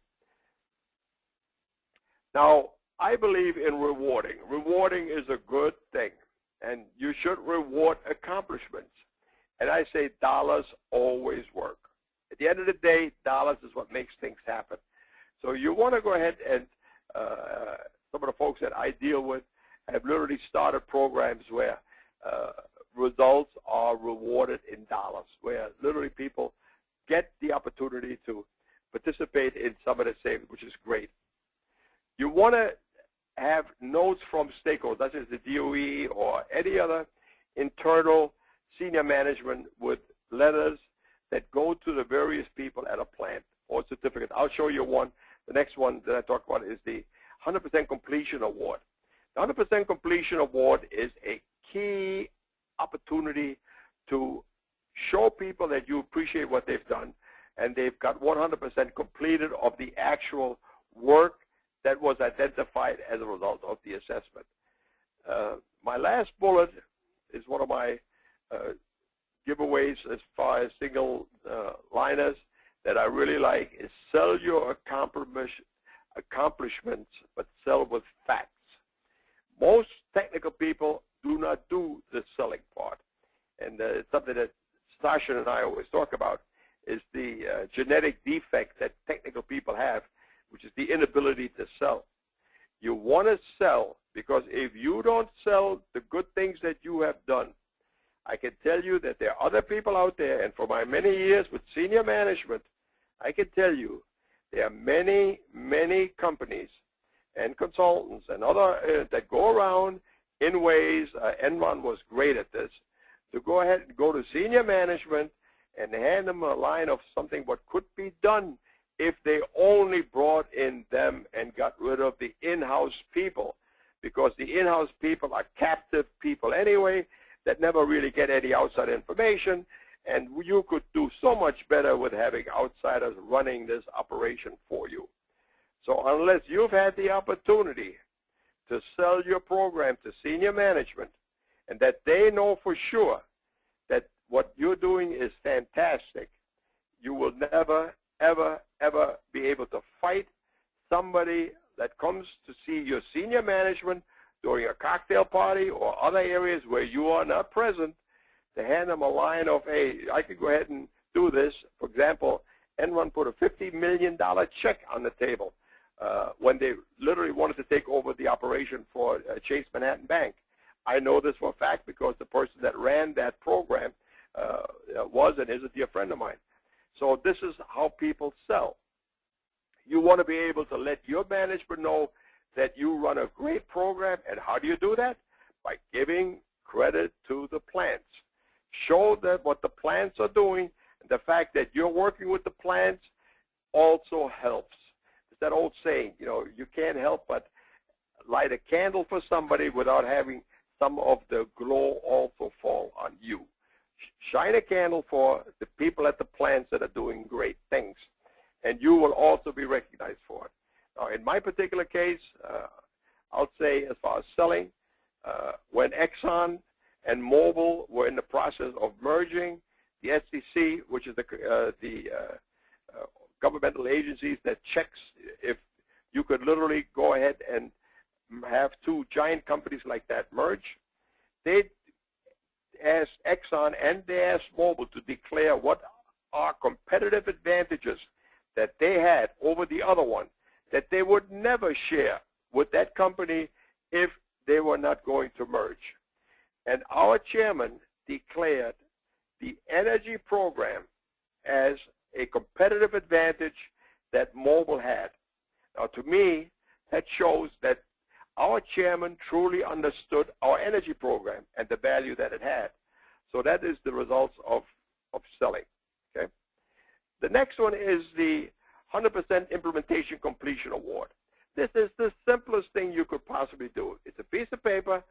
Now, I believe in rewarding. Rewarding is a good thing. and you should reward accomplishments. And I say dollars always work. At the end of the day, dollars is what makes things happen. So you want to go ahead and some of the folks that I deal with have literally started programs where results are rewarded in dollars, where literally people get the opportunity to participate in some of the savings, which is great. You want to have notes from stakeholders, such as the DOE or any other internal senior management, with letters that go to the various people at a plant or certificate. I'll show you one. The next one that I talk about is the 100% completion award. The 100% completion award is a key opportunity to show people that you appreciate what they've done, and they've got 100% completed of the actual work that was identified as a result of the assessment. My last bullet is one of my giveaways as far as single liners that I really like is sell your accomplishments, but sell with facts. Most technical people do not do the selling part. And it's something that Sasha and I always talk about is the genetic defect that technical people have, which is the inability to sell. You want to sell, because if you don't sell the good things that you have done, I can tell you that there are other people out there, and for my many years with senior management, I can tell you there are many, many companies and consultants and other that go around in ways, Enron was great at this, to go ahead and go to senior management and hand them a line of something what could be done if they only brought in them and got rid of the in-house people, because the in-house people are captive people anyway that never really get any outside information, and you could do so much better with having outsiders running this operation for you. So unless you've had the opportunity to sell your program to senior management and that they know for sure that what you're doing is fantastic, you will never, ever, ever be able to fight somebody that comes to see your senior management during a cocktail party or other areas where you are not present, to hand them a line of, hey, I could go ahead and do this. For example, Enron put a $50 million check on the table when they literally wanted to take over the operation for Chase Manhattan Bank. I know this for a fact because the person that ran that program was and is a dear friend of mine. So this is how people sell. You want to be able to let your management know that you run a great program. And how do you do that? By giving credit to the plants. Show them what the plants are doing, and the fact that you're working with the plants also helps. It's that old saying, you know, you can't help but light a candle for somebody without having some of the glow also fall on you. Shine a candle for the people at the plants that are doing great things, and you will also be recognized for it. Now, in my particular case, I'll say as far as selling, when Exxon and Mobil were in the process of merging, the SEC, which is the governmental agencies that checks if you could literally go ahead and have two giant companies like that merge, they asked Exxon and they asked Mobil to declare what are competitive advantages that they had over the other one that they would never share with that company if they were not going to merge. And our chairman declared the energy program as a competitive advantage that Mobil had. Now, to me, that shows that our chairman truly understood our energy program and the value that it had. So that is the results of selling. Okay. The next one is the 100% Implementation Completion Award. This is the simplest thing you could possibly do. It's a piece of paper,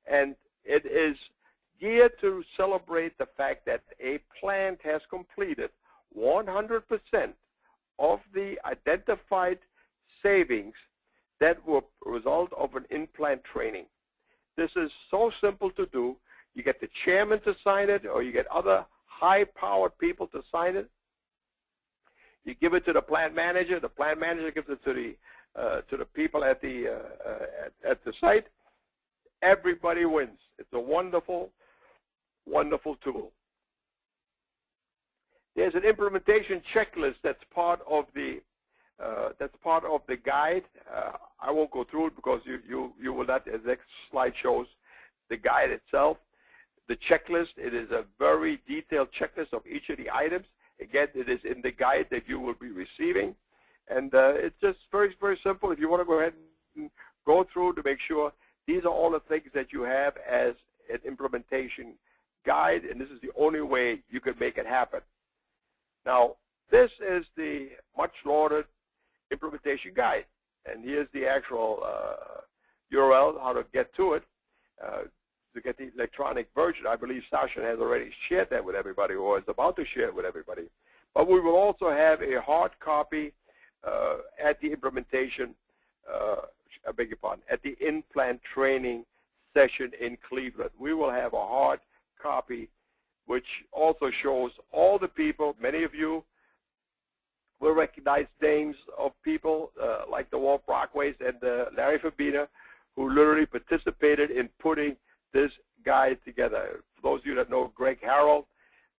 and it is geared to celebrate the fact that a plant has completed 100% of the identified savings that were a result of an in-plant training. This is so simple to do. You get the chairman to sign it, or you get other high-powered people to sign it. You give it to the plant manager. The plant manager gives it to the people at the site, everybody wins. It's a wonderful, wonderful tool. There's an implementation checklist that's part of the guide. I won't go through it because you will not. The next slide shows the guide itself. The checklist, it is a very detailed checklist of each of the items. Again, it is in the guide that you will be receiving. And it's just very, very simple. If you want to go ahead and go through to make sure these are all the things that you have as an implementation guide, and this is the only way you can make it happen. Now, this is the much lauded implementation guide, and here's the actual URL, how to get to it. To get the electronic version, I believe Sasha has already shared that with everybody, or is about to share it with everybody. But we will also have a hard copy at the implementation, I beg your pardon, at the in-plant training session in Cleveland. We will have a hard copy which also shows all the people. Many of you will recognize names of people like the Walt Brockways and Larry Fabina, who literally participated in putting this guide together. For those of you that know Greg Harrell,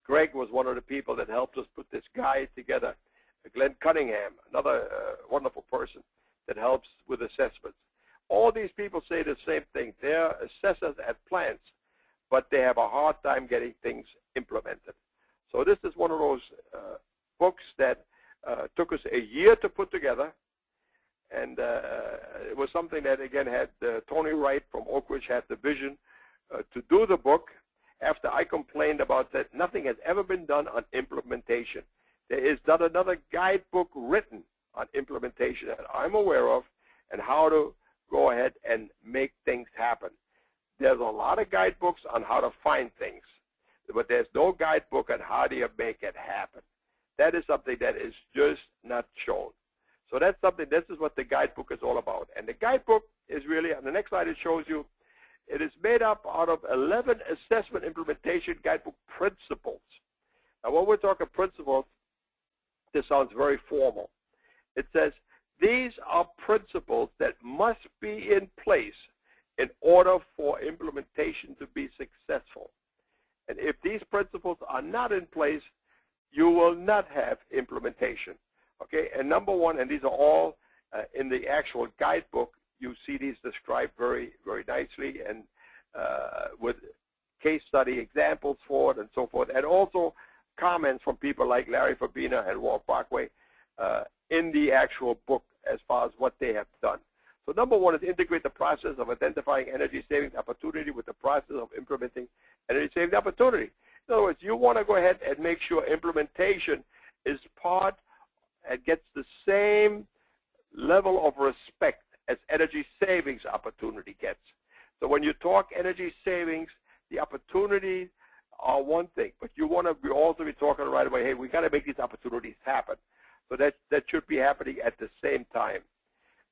Greg was one of the people that helped us put this guide together. Glenn Cunningham, another wonderful person that helps with assessments. All these people say the same thing. They're assessors at plants, but they have a hard time getting things implemented. So this is one of those books that took us a year to put together, and it was something that, again, had Tony Wright from Oak Ridge had the vision to do the book after I complained about that nothing has ever been done on implementation. There is not another guidebook written on implementation that I'm aware of and how to go ahead and make things happen. There's a lot of guidebooks on how to find things, but there's no guidebook on how do you make it happen. That is something that is just not shown. So that's something, this is what the guidebook is all about. And the guidebook is really, on the next slide it shows you, it is made up out of 11 assessment implementation guidebook principles. Now when we're talking principles, this sounds very formal. It says, these are principles that must be in place in order for implementation to be successful. And if these principles are not in place, you will not have implementation. Okay, and number one, and these are all in the actual guidebook, you see these described very, very nicely, and with case study examples for it and so forth, and also comments from people like Larry Fabina and Walt Brockway in the actual book as far as what they have done. So number one is integrate the process of identifying energy savings opportunity with the process of implementing energy savings opportunity. In other words, you want to go ahead and make sure implementation is part and gets the same level of respect as energy savings opportunity gets. So when you talk energy savings, the opportunities are one thing, but you want to also be talking right away, hey, we got to make these opportunities happen. So that should be happening at the same time.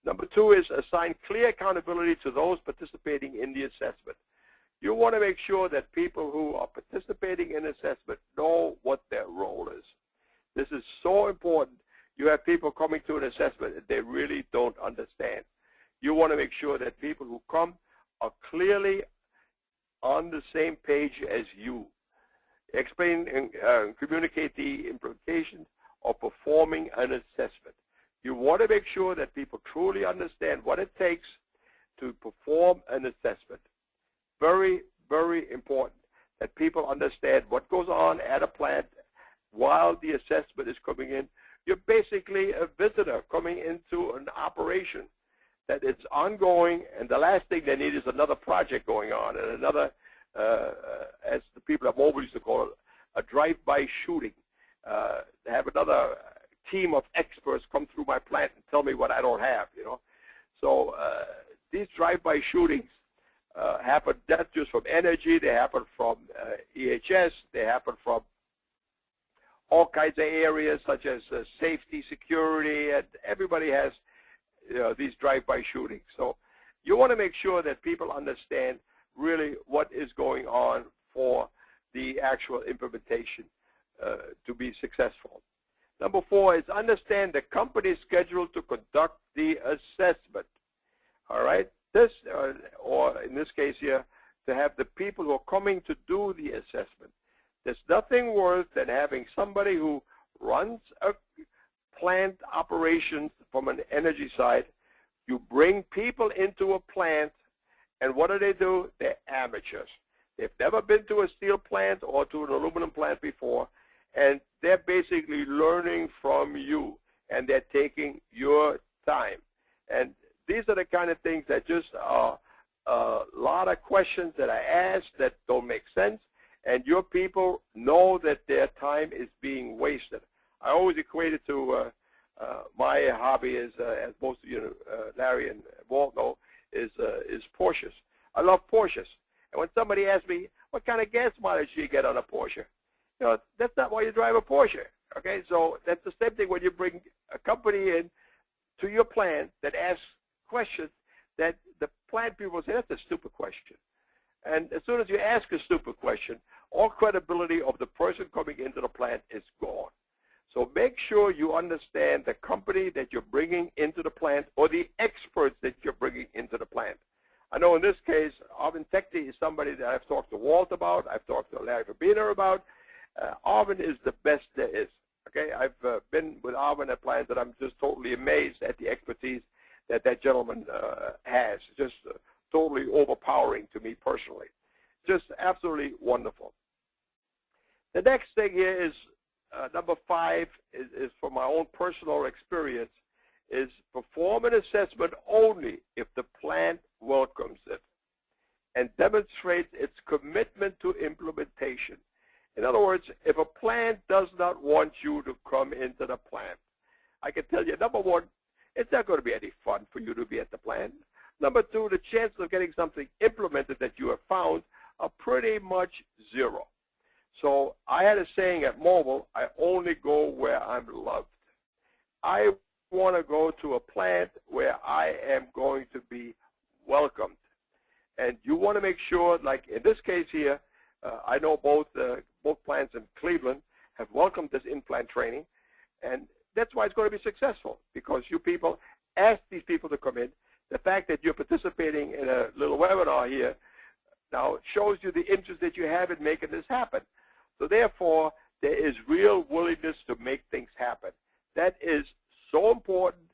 Number two is assign clear accountability to those participating in the assessment. You want to make sure that people who are participating in assessment know what their role is. This is so important. You have people coming to an assessment that they really don't understand. You want to make sure that people who come are clearly on the same page as you. Explain and communicate the implications of performing an assessment. You want to make sure that people truly understand what it takes to perform an assessment. Very, very important that people understand what goes on at a plant while the assessment is coming in. You're basically a visitor coming into an operation that it's ongoing, and the last thing they need is another project going on and another, as the people at Mobile used to call it, a drive-by shooting. Have another team of experts come through my plant and tell me what I don't have, you know. So these drive-by shootings happen not just from energy, they happen from EHS, they happen from all kinds of areas such as safety, security, and everybody has these drive-by shootings. So you want to make sure that people understand really what is going on for the actual implementation to be successful. Number four is understand the company's schedule to conduct the assessment. All right? This, or in in this case here, to have the people who are coming to do the assessment. There's nothing worse than having somebody who runs a plant operations from an energy side. You bring people into a plant, and what do? They're amateurs. They've never been to a steel plant or to an aluminum plant before, and they're basically learning from you, and they're taking your time. And these are the kind of things that just are a lot of questions that I ask that don't make sense, and your people know that their time is being wasted. I always equate it to my hobby is, as most of you, Larry and Walt know, is Porsches. I love Porsches. And when somebody asks me, what kind of gas mileage do you get on a Porsche? You know, that's not why you drive a Porsche. Okay, so that's the same thing when you bring a company in to your plant that asks questions that the plant people say, that's a stupid question. And as soon as you ask a stupid question, all credibility of the person coming into the plant is gone. So make sure you understand the company that you're bringing into the plant or the experts that you're bringing into the plant. I know in this case, Arvin Tekti is somebody that I've talked to Walt about, I've talked to Larry Fabiner about. Arvin is the best there is. Okay, I've been with Arvin at plants that I'm just totally amazed at the expertise that that gentleman has. Just totally overpowering to me personally. Just absolutely wonderful. The next thing here is number 5 is from my own personal experience, is perform an assessment only if the plant welcomes it and demonstrates its commitment to implementation. In other words, if a plant does not want you to come into the plant, I can tell you, number 1, it's not going to be any fun for you to be at the plant. Number 2, the chances of getting something implemented that you have found are pretty much 0. So I had a saying at Mobile, I only go where I'm loved. I want to go to a plant where I am going to be welcomed. And you want to make sure, like in this case here, I know both plants in Cleveland have welcomed this in-plant training, and that's why it's going to be successful, because you people ask these people to come in. The fact that you're participating in a little webinar here now shows you the interest that you have in making this happen. So therefore, there is real willingness to make things happen. That is so important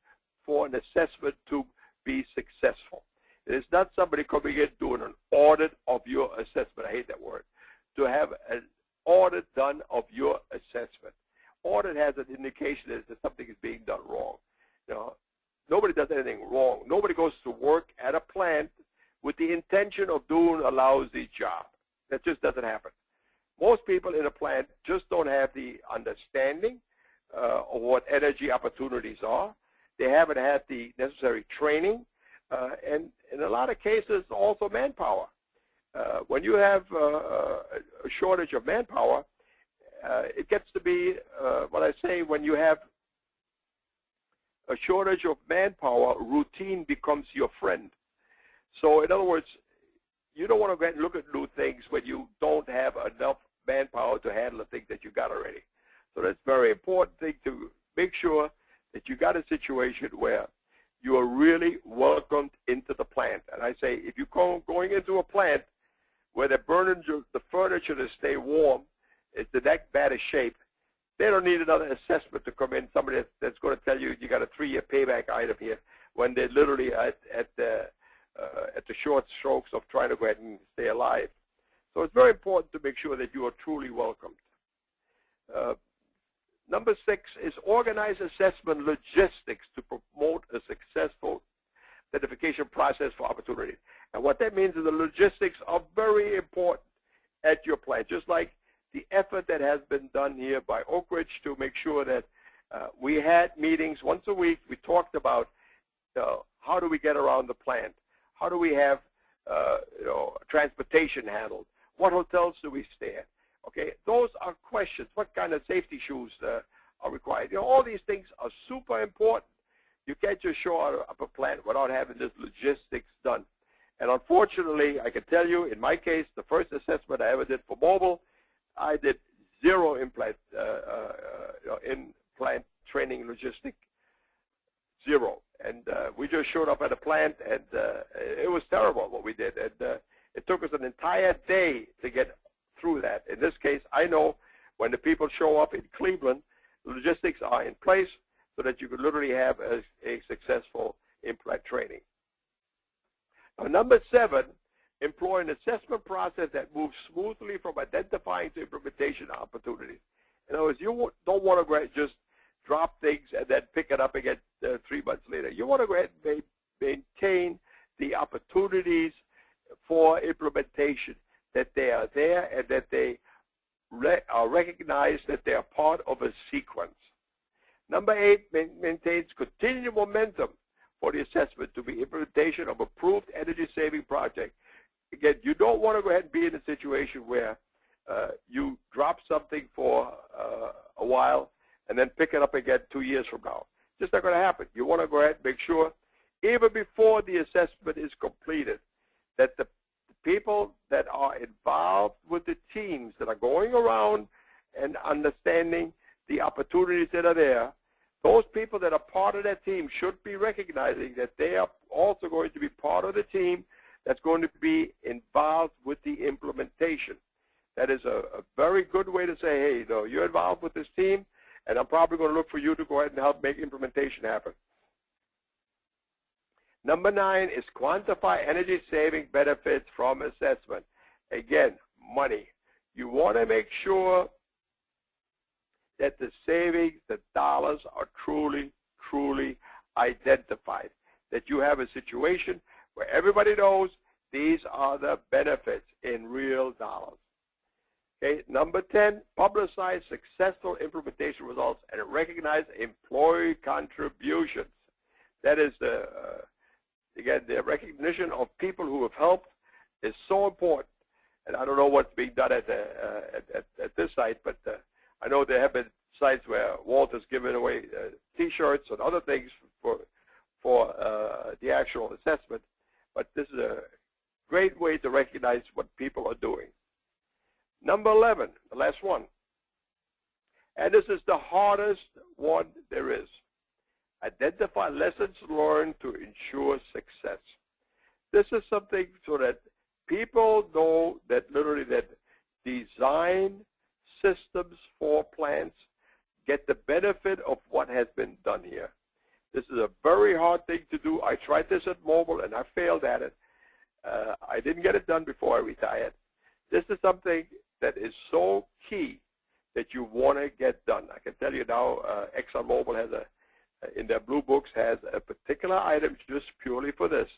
for an assessment to be successful. It is not somebody coming in doing an audit of your assessment. I hate that word. To have an audit done of your assessment. Audit has an indication that something is being done wrong. You know, nobody does anything wrong. Nobody goes to work at a plant with the intention of doing a lousy job. That just doesn't happen. Most people in a plant just don't have the understanding of what energy opportunities are. They haven't had the necessary training, and in a lot of cases, also manpower. When you have a shortage of manpower, it gets to be what I say, when you have a shortage of manpower, routine becomes your friend. So in other words, you don't want to go ahead and look at new things when you don't have enough manpower to handle the things that you got already. So that's a very important thing, to make sure that you got a situation where you are really welcomed into the plant. And I say, if you're going into a plant where they're burning the furniture to stay warm, it's in that bad a shape, they don't need another assessment to come in, somebody that's going to tell you you got a 3-year payback item here, when they're literally at the short strokes of trying to go ahead and stay alive. So it's very important to make sure that you are truly welcomed. Number 6 is organize assessment logistics to promote a successful identification process for opportunity. And what that means is the logistics are very important at your plant, just like the effort that has been done here by Oak Ridge to make sure that we had meetings once a week. We talked about how do we get around the plant? How do we have transportation handled? What hotels do we stay at? Okay, those are questions. What kind of safety shoes are required? All these things are super important. You can't just show up a plant without having this logistics done. And unfortunately, I can tell you, in my case, the first assessment I ever did for mobile, I did 0 in-plant training logistic zero. And we just showed up at a plant, and it was terrible what we did. And it took us an entire day to get through that. In this case, I know when the people show up in Cleveland, the logistics are in place so that you could literally have a successful implant training. Now, number 7, employ an assessment process that moves smoothly from identifying to implementation opportunities. In other words, you don't want to just drop things and then pick it up again 3 months later. You want to go ahead and maintain the opportunities for implementation, that they are there and that they are recognized that they are part of a sequence. Number 8, maintains continued momentum for the assessment to be implementation of approved energy-saving project. Again, you don't want to go ahead and be in a situation where you drop something for a while and then pick it up again 2 years from now. Just not going to happen. You want to go ahead and make sure, even before the assessment is completed, that the people that are involved with the teams that are going around and understanding the opportunities that are there, those people that are part of that team should be recognizing that they are also going to be part of the team that's going to be involved with the implementation. That is a very good way to say, hey, you're involved with this team, and I'm probably going to look for you to go ahead and help make implementation happen. Number 9 is quantify energy-saving benefits from assessment. Again, money. You want to make sure that the savings, the dollars, are truly, truly identified. That you have a situation where everybody knows these are the benefits in real dollars. Okay, number 10, publicize successful implementation results and recognize employee contributions. That is again, the recognition of people who have helped is so important. And I don't know what's being done at this site, but I know there have been sites where Walt has given away T-shirts and other things for the actual assessment. But this is a great way to recognize what people are doing. Number 11, the last one. And this is the hardest one there is. Identify lessons learned to ensure success. This is something so that people know that literally that design systems for plants get the benefit of what has been done here. This is a very hard thing to do. I tried this at Mobile and I failed at it. I didn't get it done before I retired. This is something that is so key that you want to get done. I can tell you now, ExxonMobil has in their blue books has a particular item just purely for this.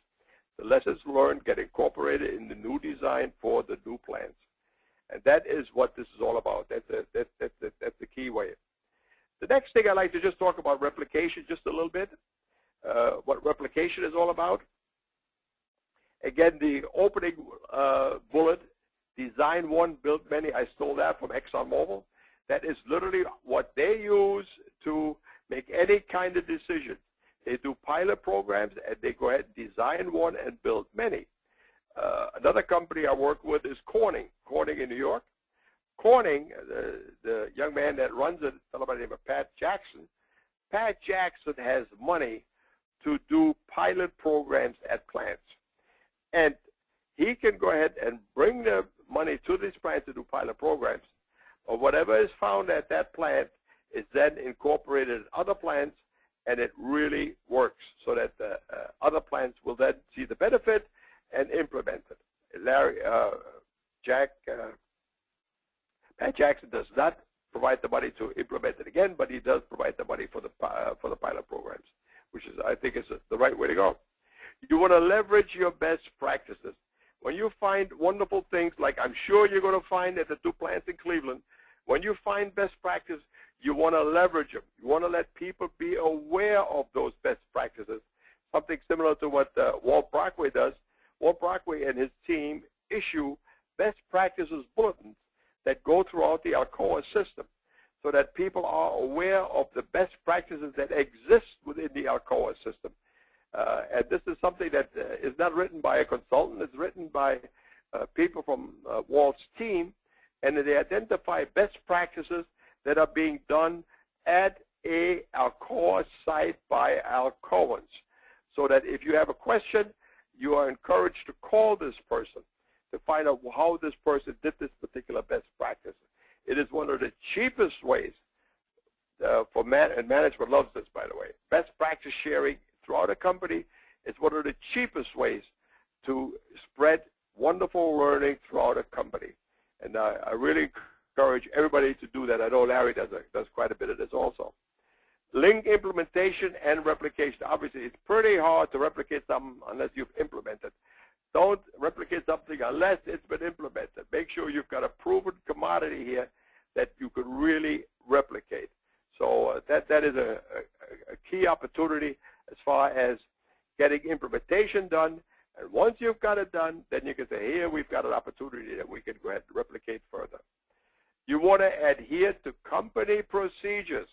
The lessons learned get incorporated in the new design for the new plants. And that is what this is all about. That's the key way. The next thing I'd like to just talk about replication just a little bit, what replication is all about. Again, the opening bullet, design one, build many. I stole that from ExxonMobil. That is literally what they use to make any kind of decision. They do pilot programs, and they go ahead and design one and build many. Another company I work with is Corning in New York. Corning, the young man that runs it, a fellow by the name of Pat Jackson. Pat Jackson has money to do pilot programs at plants. And he can go ahead and bring the money to these plants to do pilot programs. Or whatever is found at that plant is then incorporated in other plants, and it really works so that the other plants will then see the benefit and implement it. Pat Jackson does not provide the money to implement it again, but he does provide the money for the pilot programs, which is, I think, is the right way to go. You want to leverage your best practices. When you find wonderful things, like I'm sure you're going to find at the 2 plants in Cleveland, when you find best practice, you want to leverage them. You want to let people be aware of those best practices, something similar to what Walt Brockway does. Walt Brockway and his team issue best practices bulletins that go throughout the Alcoa system so that people are aware of the best practices that exist within the Alcoa system. And this is something that is not written by a consultant. It's written by people from Walt's team, and they identify best practices that are being done at a Alcoa site by Alcoans, so that if you have a question, you are encouraged to call this person to find out how this person did this particular best practice. It is one of the cheapest ways and management loves this, by the way. Best practice sharing throughout a company is one of the cheapest ways to spread wonderful learning throughout a company. And I really encourage everybody to do that. I know Larry does quite a bit of this also. Link implementation and replication. Obviously, it's pretty hard to replicate something unless you've implemented. Don't replicate something unless it's been implemented. Make sure you've got a proven commodity here that you could really replicate. So that is a key opportunity as far as getting implementation done. And once you've got it done, then you can say, here we've got an opportunity that we can go ahead and replicate further. You want to adhere to company procedures.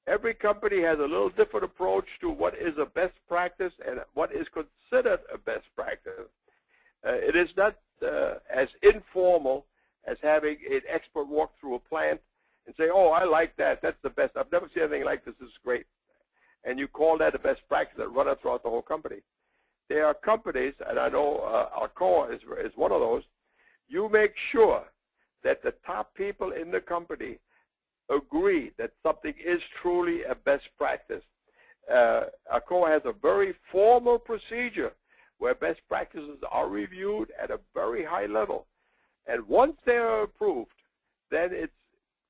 Every company has a little different approach to what is a best practice and what is considered a best practice. It is not as informal as having an expert walk through a plant and say, oh, I like that. That's the best. I've never seen anything like this. This is great. And you call that a best practice that run it throughout the whole company. There are companies, and I know Alcoa is one of those, you make sure that the top people in the company agree that something is truly a best practice. Alcoa has a very formal procedure where best practices are reviewed at a very high level. And once they are approved, then it's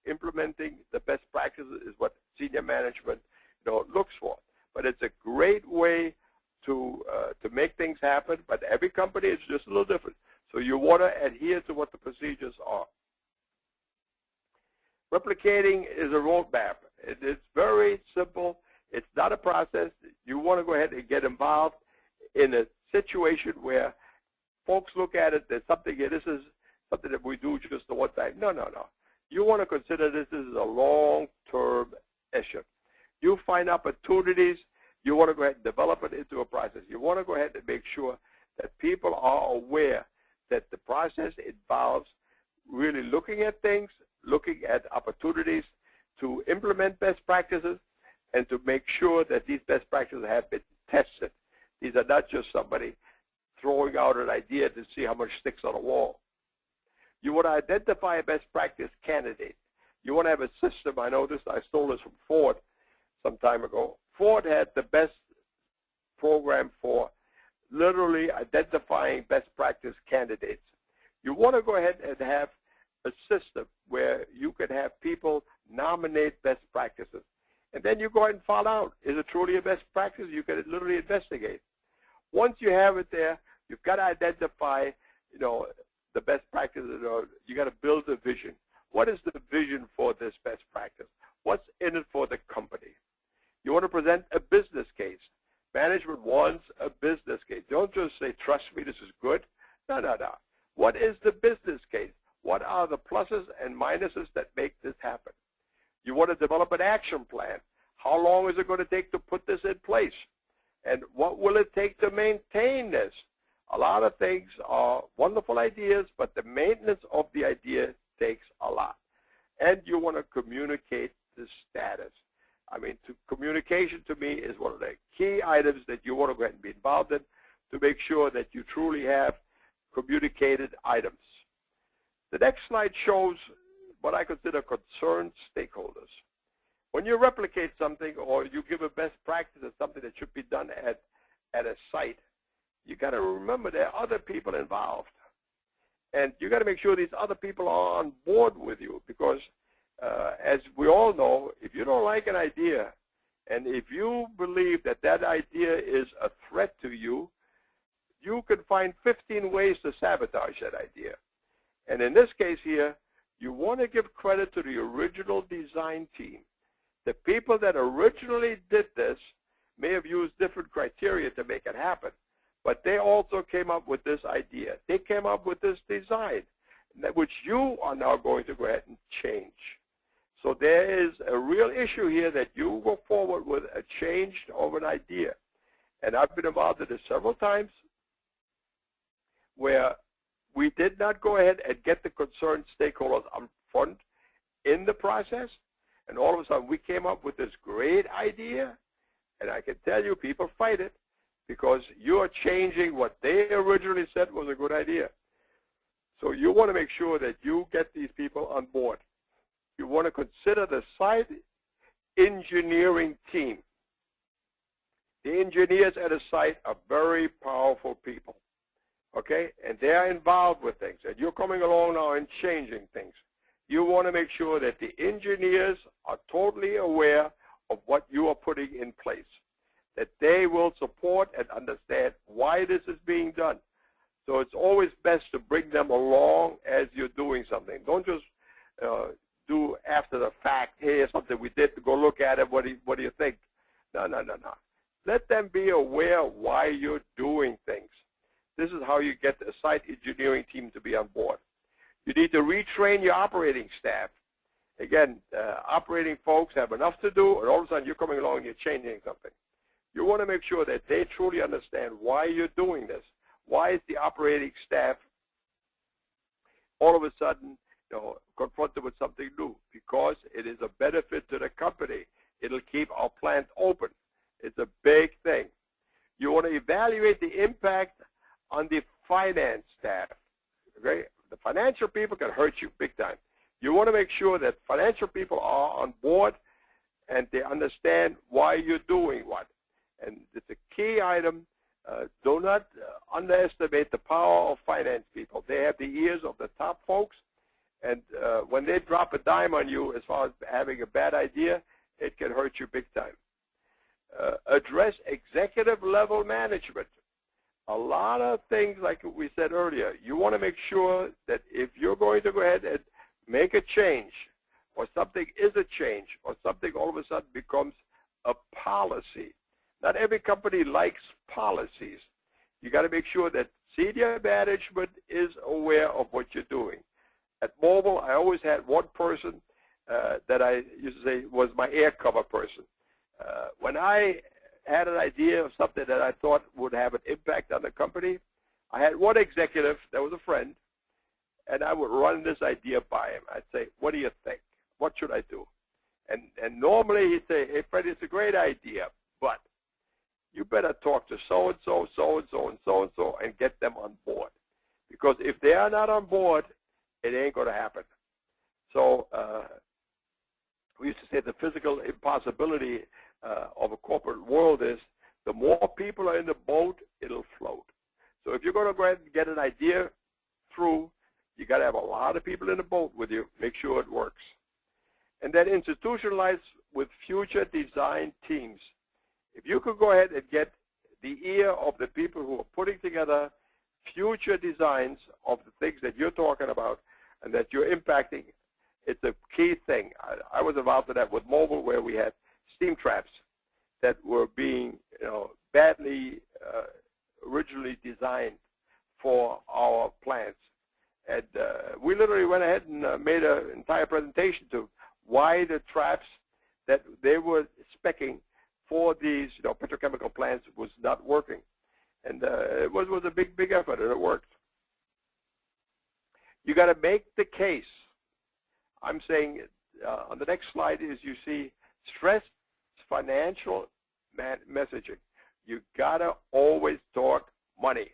implementing the best practices is what senior management looks for. But it's a great way to make things happen, but every company is just a little different. So you want to adhere to what the procedures are. Replicating is a roadmap. It's very simple. It's not a process. You want to go ahead and get involved in a situation where folks look at it, there's something here, this is something that we do just the one time. No, no, no. You want to consider this as a long-term issue. You find opportunities. You want to go ahead and develop it into a process. You want to go ahead and make sure that people are aware that the process involves really looking at things, looking at opportunities to implement best practices, and to make sure that these best practices have been tested. These are not just somebody throwing out an idea to see how much sticks on a wall. You want to identify a best practice candidate. You want to have a system. I know this, I stole this from Ford some time ago. Ford had the best program for literally identifying best practice candidates. You want to go ahead and have a system where you can have people nominate best practices. And then you go ahead and find out, is it truly a best practice? You can literally investigate. Once you have it there, you've got to identify, the best practices. You got to build a vision. What is the vision for this best practice? What's in it for the company? You want to present a business case. Management wants a business case. Don't just say, trust me, this is good. No, no, no. What is the business case? What are the pluses and minuses that make this happen? You want to develop an action plan. How long is it going to take to put this in place? And what will it take to maintain this? A lot of things are wonderful ideas, but the maintenance of the idea takes a lot. And you want to communicate the status. I mean, communication to me is one of the key items that you want to go ahead and be involved in to make sure that you truly have communicated items. The next slide shows what I consider concerned stakeholders. When you replicate something or you give a best practice of something that should be done at a site, you got to remember there are other people involved. And you got to make sure these other people are on board with you because as we all know, if you don't like an idea and if you believe that that idea is a threat to you, you can find 15 ways to sabotage that idea. And in this case here, you want to give credit to the original design team. The people that originally did this may have used different criteria to make it happen, but they also came up with this idea. They came up with this design, which you are now going to go ahead and change. So there is a real issue here that you go forward with a change of an idea. And I've been involved in this several times where we did not go ahead and get the concerned stakeholders up front in the process. And all of a sudden, we came up with this great idea, and I can tell you people fight it because you're changing what they originally said was a good idea. So you want to make sure that you get these people on board. You want to consider the site engineering team. The engineers at a site are very powerful people, okay? And they're involved with things. And you're coming along now and changing things. You want to make sure that the engineers are totally aware of what you are putting in place, that they will support and understand why this is being done. So it's always best to bring them along as you're doing something. Don't just do after the fact, hey, here's something we did, to go look at it, what do you think? No. Let them be aware why you're doing things. This is how you get the site engineering team to be on board. You need to retrain your operating staff. Again, operating folks have enough to do, and all of a sudden you're coming along and you're changing something. You want to make sure that they truly understand why you're doing this. Why is the operating staff all of a sudden confronted with something new? Because it is a benefit to the company. It'll keep our plant open. It's a big thing. You want to evaluate the impact on the finance staff. Okay? The financial people can hurt you big time. You want to make sure that financial people are on board and they understand why you're doing what. And it's a key item. Do not underestimate the power of finance people. They have the ears of the top folks, and when they drop a dime on you as far as having a bad idea, it can hurt you big time. Address executive level management. A lot of things, like we said earlier, you want to make sure that if you're going to go ahead and make a change, or something is a change, or something all of a sudden becomes a policy. Not every company likes policies. You got to make sure that senior management is aware of what you're doing. At Mobile, I always had one person that I used to say was my air cover person. When I had an idea of something that I thought would have an impact on the company, I had one executive that was a friend, and I would run this idea by him. I'd say, what do you think? What should I do? And normally he'd say, hey, Freddie, it's a great idea, but you better talk to so-and-so, so-and-so, and so-and-so, and get them on board. Because if they are not on board, it ain't going to happen. So we used to say the physical impossibility of a corporate world is the more people are in the boat, it'll float. So if you're going to go ahead and get an idea through, you got to have a lot of people in the boat with you. Make sure it works. And then institutionalize with future design teams. If you could go ahead and get the ear of the people who are putting together future designs of the things that you're talking about and that you're impacting, it's a key thing. I was involved in that with Mobile, where we had steam traps that were being badly originally designed for our plants. And we literally went ahead and made an entire presentation to why the traps that they were speccing for these petrochemical plants was not working. And it was a big effort, and it worked. You got to make the case. I'm saying on the next slide is you see stress financial messaging. You got to always talk money.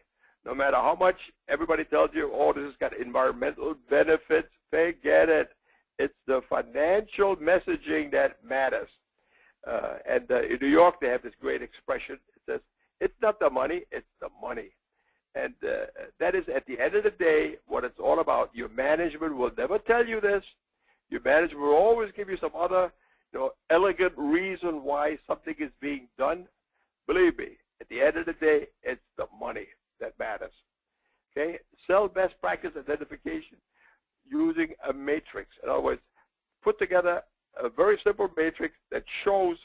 No matter how much everybody tells you, oh, this has got environmental benefits, forget it. It's the financial messaging that matters. And in New York, they have this great expression. It says, it's not the money, it's the money. And that is, at the end of the day, what it's all about. Your management will never tell you this. Your management will always give you some other elegant reason why something is being done. Believe me, at the end of the day, it's the money that matters. Okay? Sell best practice identification using a matrix. In other words, put together a very simple matrix that shows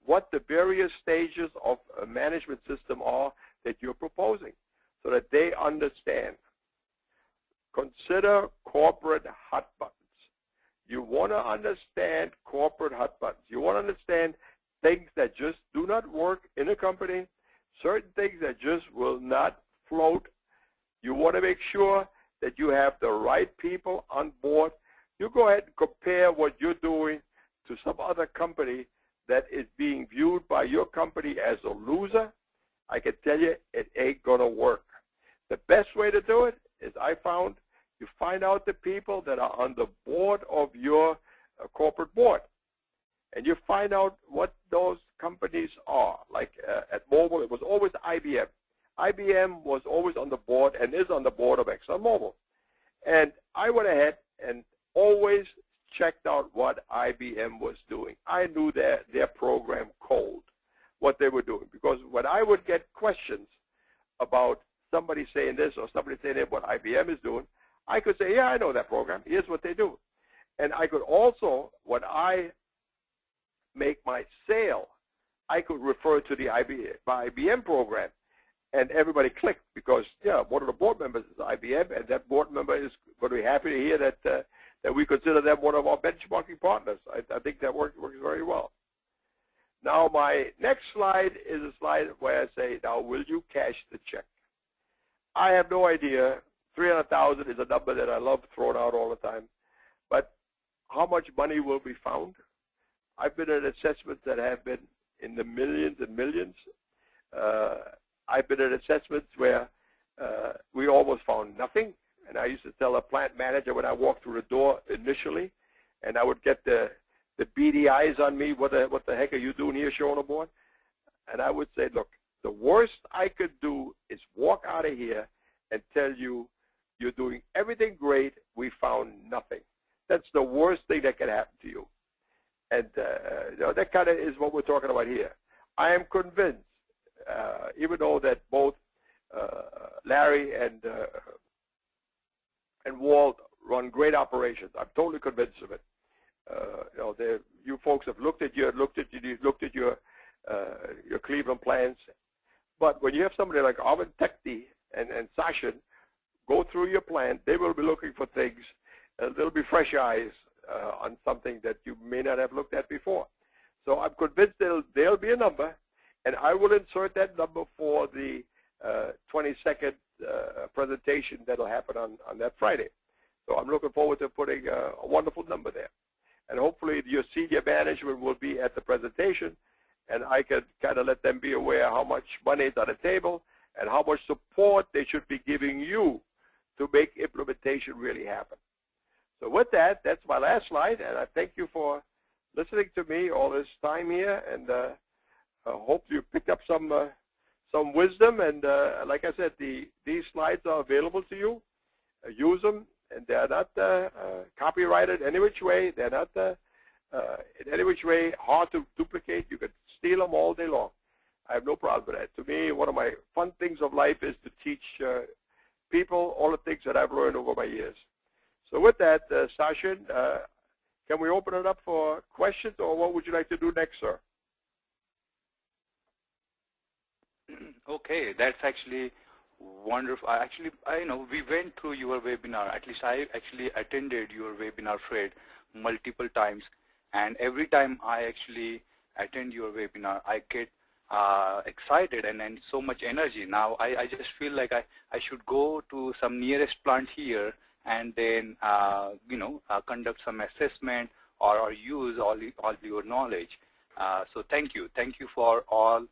what the various stages of a management system are that you're proposing so that they understand. Consider corporate hot buttons. You want to understand corporate hot buttons. You want to understand things that just do not work in a company, certain things that just will not float. You want to make sure that you have the right people on board. You go ahead and compare what you're doing to some other company that is being viewed by your company as a loser, I can tell you it ain't going to work. The best way to do it is, I found, you find out the people that are on the board of your corporate board. And you find out what those companies are. Like at Mobile, it was always IBM. IBM was always on the board and is on the board of ExxonMobil. And I went ahead and always checked out what IBM was doing. I knew their program code, what they were doing. Because when I would get questions about somebody saying this or somebody saying that, what IBM is doing, I could say, yeah, I know that program. Here's what they do. And I could also, when I make my sale, I could refer to the IBM program, and everybody clicked because, yeah, one of the board members is IBM, and that board member is going to be happy to hear that that we consider them one of our benchmarking partners. I think that works very well. Now, my next slide is a slide where I say, now, will you cash the check? I have no idea. 300,000 is a number that I love throwing out all the time, but how much money will be found? I've been at assessments that have been in the millions and millions. I've been at assessments where we almost found nothing. And I used to tell a plant manager when I walked through the door initially, and I would get the beady eyes on me, what the heck are you doing here, Schoeneborn? And I would say, look, the worst I could do is walk out of here and tell you, you're doing everything great, we found nothing. That's the worst thing that can happen to you. And you know, that kind of is what we're talking about here. I am convinced, even though that both Larry and Walt run great operations, I'm totally convinced of it. You know, you folks have looked at your Cleveland plans, but when you have somebody like Arvind Tekti and Sachin go through your plan, they will be looking for things. There'll be fresh eyes on something that you may not have looked at before. So I'm convinced there'll be a number, and I will insert that number for the 22nd presentation that'll happen on that Friday. So I'm looking forward to putting a wonderful number there. And hopefully your senior management will be at the presentation, and I can kind of let them be aware how much money is on the table and how much support they should be giving you to make implementation really happen. So with that, that's my last slide, and I thank you for listening to me all this time here, and hope you picked up some wisdom. And like I said, these slides are available to you. Use them, and they're not copyrighted any which way. They're not in any which way hard to duplicate. You can steal them all day long. I have no problem with that. To me, one of my fun things of life is to teach people all the things that I've learned over my years. So with that, Sachin, can we open it up for questions, or what would you like to do next, sir? Okay, that's actually wonderful. Actually, I know we went through your webinar. At least I actually attended your webinar, Fred, multiple times. And every time I actually attend your webinar, I get excited and so much energy. Now I just feel like I should go to some nearest plant here and then conduct some assessment or use all your knowledge. So thank you for all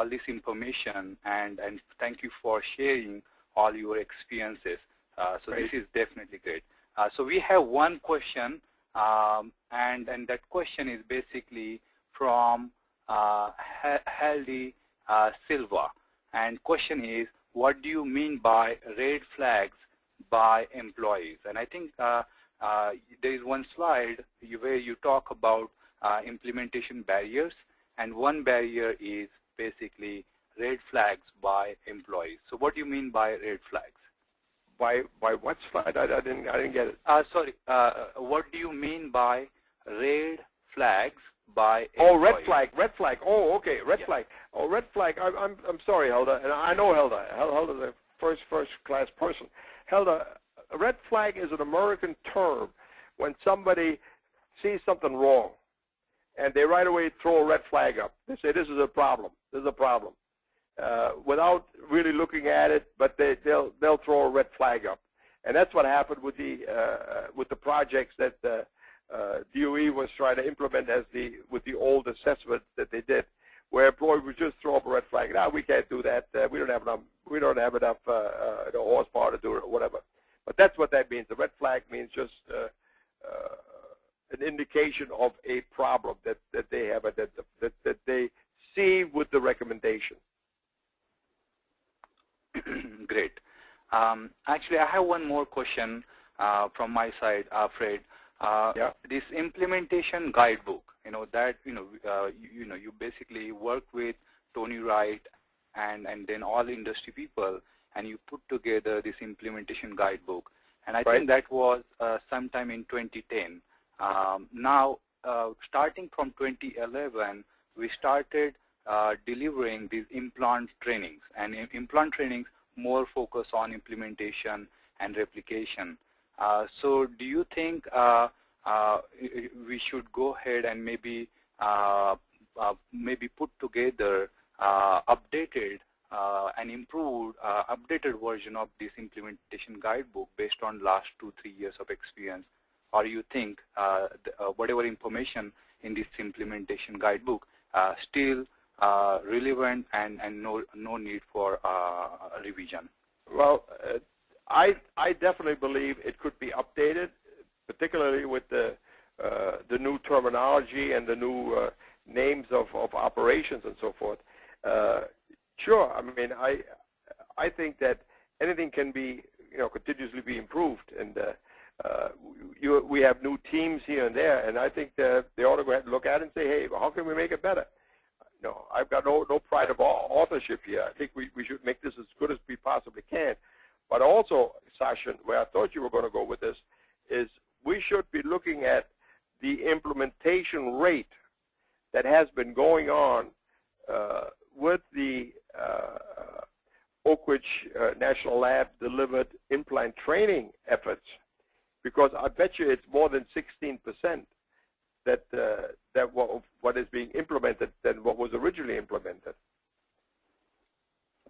this information, and thank you for sharing all your experiences. So Great. This is definitely great. So we have one question, and that question is basically from Haldi Silva, and question is, what do you mean by red flags by employees? And I think there is one slide where you talk about implementation barriers, and one barrier is basically red flags by employees. So what do you mean by red flags? By what slide? I didn't get it. Sorry. What do you mean by red flags by employees? Oh, red flag. Oh, okay, red flag. Oh, red flag. I'm sorry, Helda, and I know Helda. Helda's a first class person. Helda, a red flag is an American term when somebody sees something wrong, and they right away throw a red flag up. They say, this is a problem. This is a problem. Without really looking at it, but they'll throw a red flag up. And that's what happened with the projects that DOE was trying to implement with the old assessment that they did, where employees would just throw up a red flag. No, we can't do that. We don't have enough horsepower to do it or whatever. But that's what that means. The red flag means just an indication of a problem that they have that they see with the recommendation. Great. Actually, I have one more question from my side, Fred. Yeah. This implementation guidebook, you basically work with Tony Wright and then all industry people, and you put together this implementation guidebook. And I think that was sometime in 2010. Now, starting from 2011, we started delivering these implant trainings, and implant trainings more focus on implementation and replication. So do you think we should go ahead and maybe put together updated and improved updated version of this implementation guidebook based on last 2-3 years of experience? Or you think whatever information in this implementation guidebook still relevant and no need for revision? Well, I definitely believe it could be updated, particularly with the new terminology and the new names of operations and so forth. Sure, I mean, I think that anything can be, continuously be improved, and we have new teams here and there, and I think that they ought to go ahead and look at it and say, hey, how can we make it better? I've got no pride of authorship here. I think we should make this as good as we possibly can. But also, Sachin, where I thought you were going to go with this, is we should be looking at the implementation rate that has been going on with the Oak Ridge National Lab delivered implant training efforts, because I bet you it's more than 16% that what is being implemented than what was originally implemented.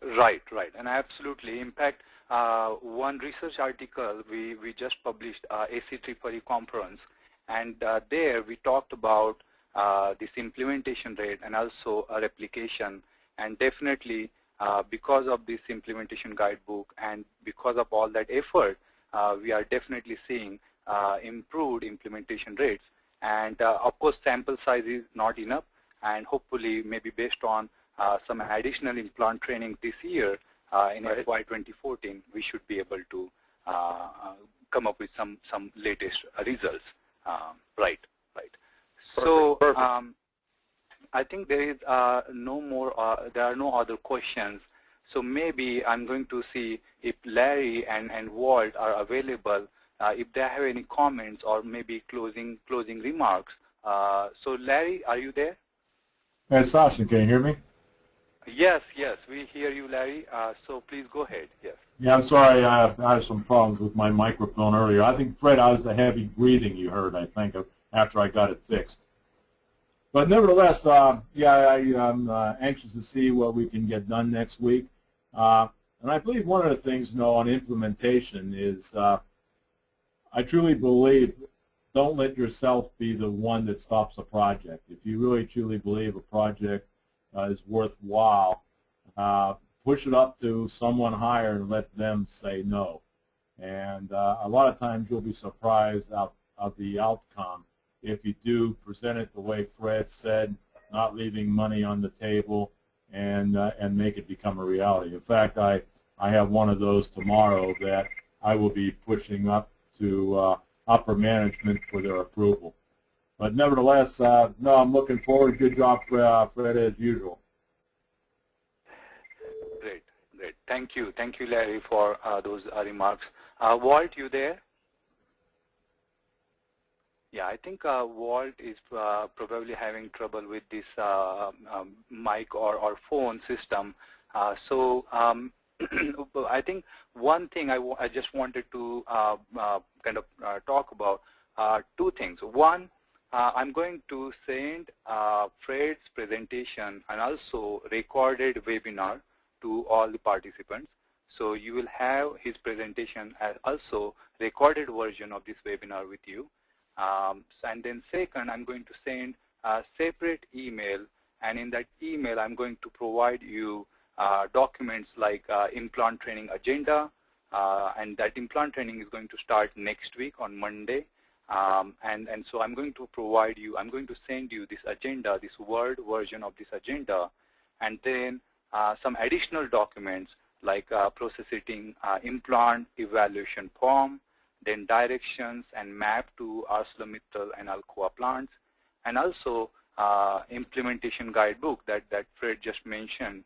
Right, and absolutely. In fact, one research article we just published, AC340 conference, and there we talked about this implementation rate and also replication, and definitely because of this implementation guidebook and because of all that effort, we are definitely seeing improved implementation rates. And of course, sample size is not enough, and hopefully maybe based on some additional implant training this year in FY 2014, we should be able to come up with some latest results. Right. So I think there is there are no other questions. So maybe I'm going to see if Larry and Walt are available, if they have any comments or maybe closing remarks. So Larry, are you there? Hey, Sachin, can you hear me? Yes, we hear you, Larry. So please go ahead. Yes. Yeah, I'm sorry. I had some problems with my microphone earlier. I think, Fred, I was the heavy breathing you heard, I think, after I got it fixed. But nevertheless, yeah, I'm anxious to see what we can get done next week. And I believe one of the things, on implementation is I truly believe don't let yourself be the one that stops a project. If you really, truly believe a project is worthwhile, push it up to someone higher and let them say no. And a lot of times you'll be surprised of the outcome if you do present it the way Fred said, not leaving money on the table, and make it become a reality. In fact, I have one of those tomorrow that I will be pushing up to upper management for their approval. But nevertheless, no, I'm looking forward. Good job, Fred, as usual. Great. Thank you, Larry, for those remarks. Walt, you there? Yeah, I think Walt is probably having trouble with this mic or phone system. So I think one thing I just wanted to kind of talk about, two things. One, I'm going to send Fred's presentation and also recorded webinar to all the participants. So you will have his presentation as also recorded version of this webinar with you. And then second, I'm going to send a separate email, and in that email, I'm going to provide you documents like implant training agenda, and that implant training is going to start next week on Monday. And so I'm going to provide you, I'm going to send you this agenda, this Word version of this agenda, and then some additional documents like processing implant evaluation form, then directions and map to ArcelorMittal and Alcoa plants, and also implementation guidebook that Fred just mentioned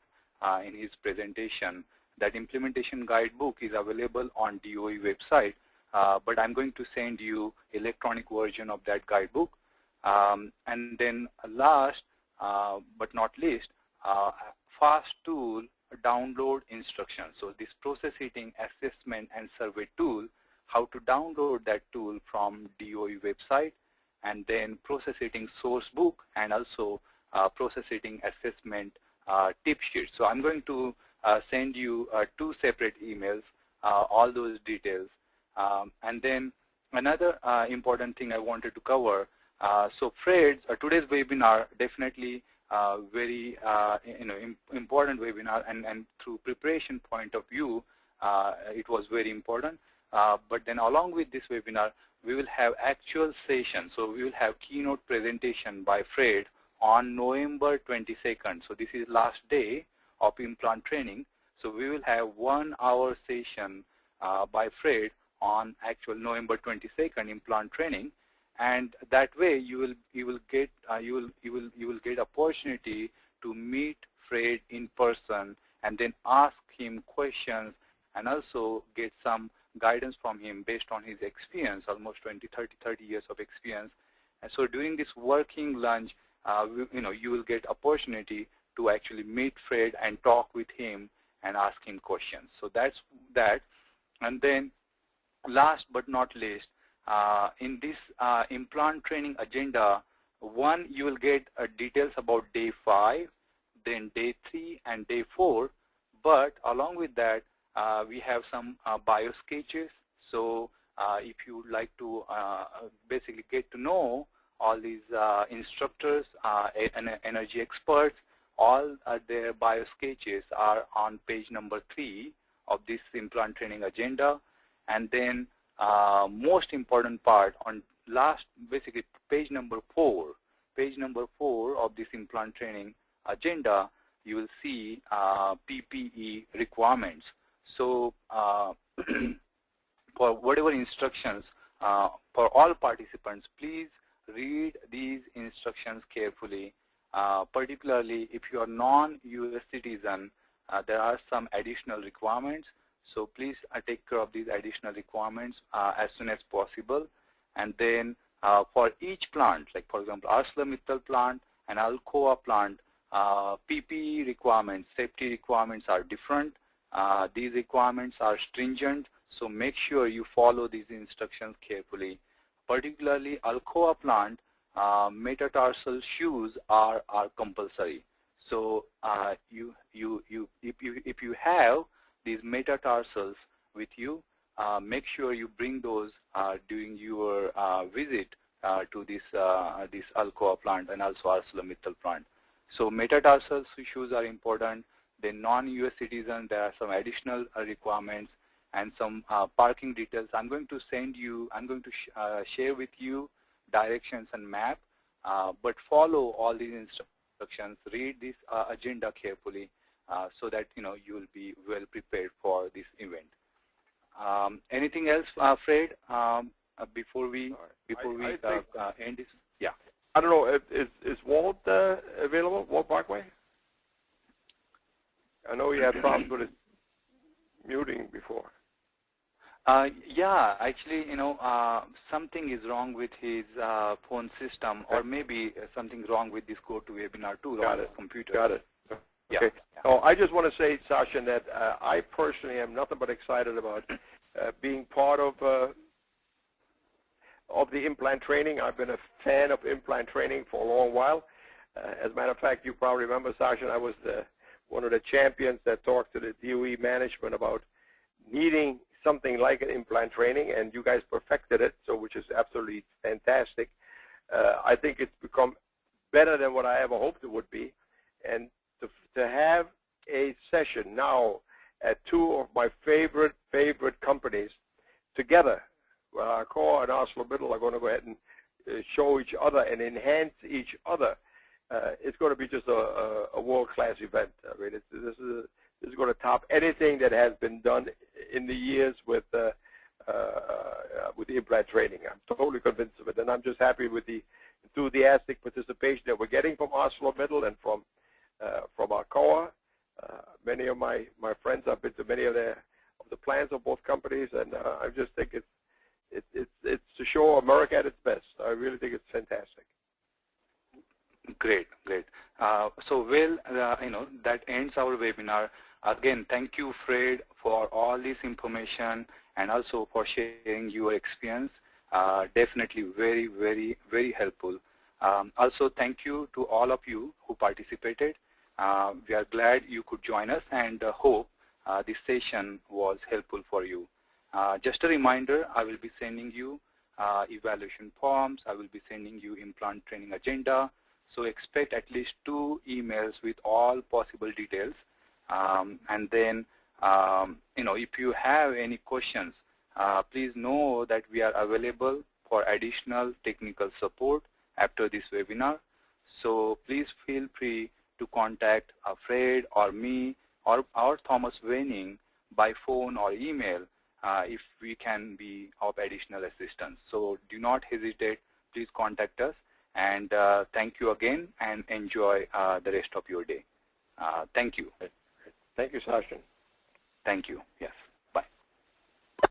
in his presentation. That implementation guidebook is available on DOE website, but I'm going to send you electronic version of that guidebook. And then last but not least, fast tool download instructions. So this process heating assessment and survey tool, how to download that tool from DOE website, and then process heating source book, and also process heating assessment tip sheet. So I'm going to send you 2 separate emails, all those details. And then another important thing I wanted to cover. So Fred's today's webinar definitely very important webinar, and through preparation point of view, it was very important. But then along with this webinar, we will have actual session. So we will have keynote presentation by Fred on November 22nd. So this is last day of implant training. So we will have 1 hour session by Fred on actual November 22nd implant training, and that way you will get opportunity to meet Fred in person, and then ask him questions, and also get some guidance from him based on his experience, almost 30 years of experience. And so during this working lunch, you will get opportunity to actually meet Fred and talk with him and ask him questions. So that's that. And then last but not least, in this implant training agenda, 1, you will get details about day 5, then day 3 and day 4. But along with that, we have some bio sketches. So if you would like to basically get to know all these instructors and energy experts, all their bio sketches are on page number 3 of this implant training agenda. And then most important part on last, basically page number 4 of this implant training agenda, you will see PPE requirements. So for whatever instructions for all participants, please read these instructions carefully. Particularly if you are non-US citizen, there are some additional requirements. So please take care of these additional requirements as soon as possible. And then for each plant, like for example, ArcelorMittal plant and Alcoa plant, PPE requirements, safety requirements are different. These requirements are stringent, so make sure you follow these instructions carefully. Particularly Alcoa plant, metatarsal shoes are compulsory. So if you have these metatarsals with you, make sure you bring those during your visit to this Alcoa plant and also ArcelorMittal plant. So metatarsal shoes are important. Then non-US citizens, there are some additional requirements and some parking details. I'm going to share with you directions and map, but follow all these instructions. Read this agenda carefully so that you will be well prepared for this event. Anything else, Fred? Before we end this? Yeah. I don't know. Is Walt available? Walt Barkway? I know you had problems with his muting before. Yeah, actually, something is wrong with his phone system, or maybe something's wrong with this GoToWebinar tool on his computer. Got it. Yeah. Okay. Oh, I just want to say, Sasha, that I personally am nothing but excited about being part of the implant training. I've been a fan of implant training for a long while. As a matter of fact, you probably remember, Sasha, I was one of the champions that talked to the DOE management about needing something like an implant training, and you guys perfected it, so which is absolutely fantastic. I think it's become better than what I ever hoped it would be, and to have a session now at two of my favorite companies together, well, Alcoa and ArcelorMittal are going to go ahead and show each other and enhance each other. It's going to be just a world-class event. I mean, this is going to top anything that has been done in the years with the implant training. I'm totally convinced of it, and I'm just happy with the enthusiastic participation that we're getting from ArcelorMittal and from Alcoa. Many of my friends, I've been to many of the plants of both companies, and I just think it's to show America at its best. I really think it's fantastic. Great, great. So, Will, that ends our webinar. Again, thank you, Fred, for all this information and also for sharing your experience. Definitely very, very, very helpful. Also, thank you to all of you who participated. We are glad you could join us, and hope this session was helpful for you. Just a reminder, I will be sending you evaluation forms. I will be sending you implant training agenda. So expect at least 2 emails with all possible details. And then, if you have any questions, please know that we are available for additional technical support after this webinar. So please feel free to contact Fred or me or Thomas Wenning by phone or email if we can be of additional assistance. So do not hesitate. Please contact us. And thank you again, and enjoy the rest of your day. Thank you. Thank you, Sachin. Thank you. Yes.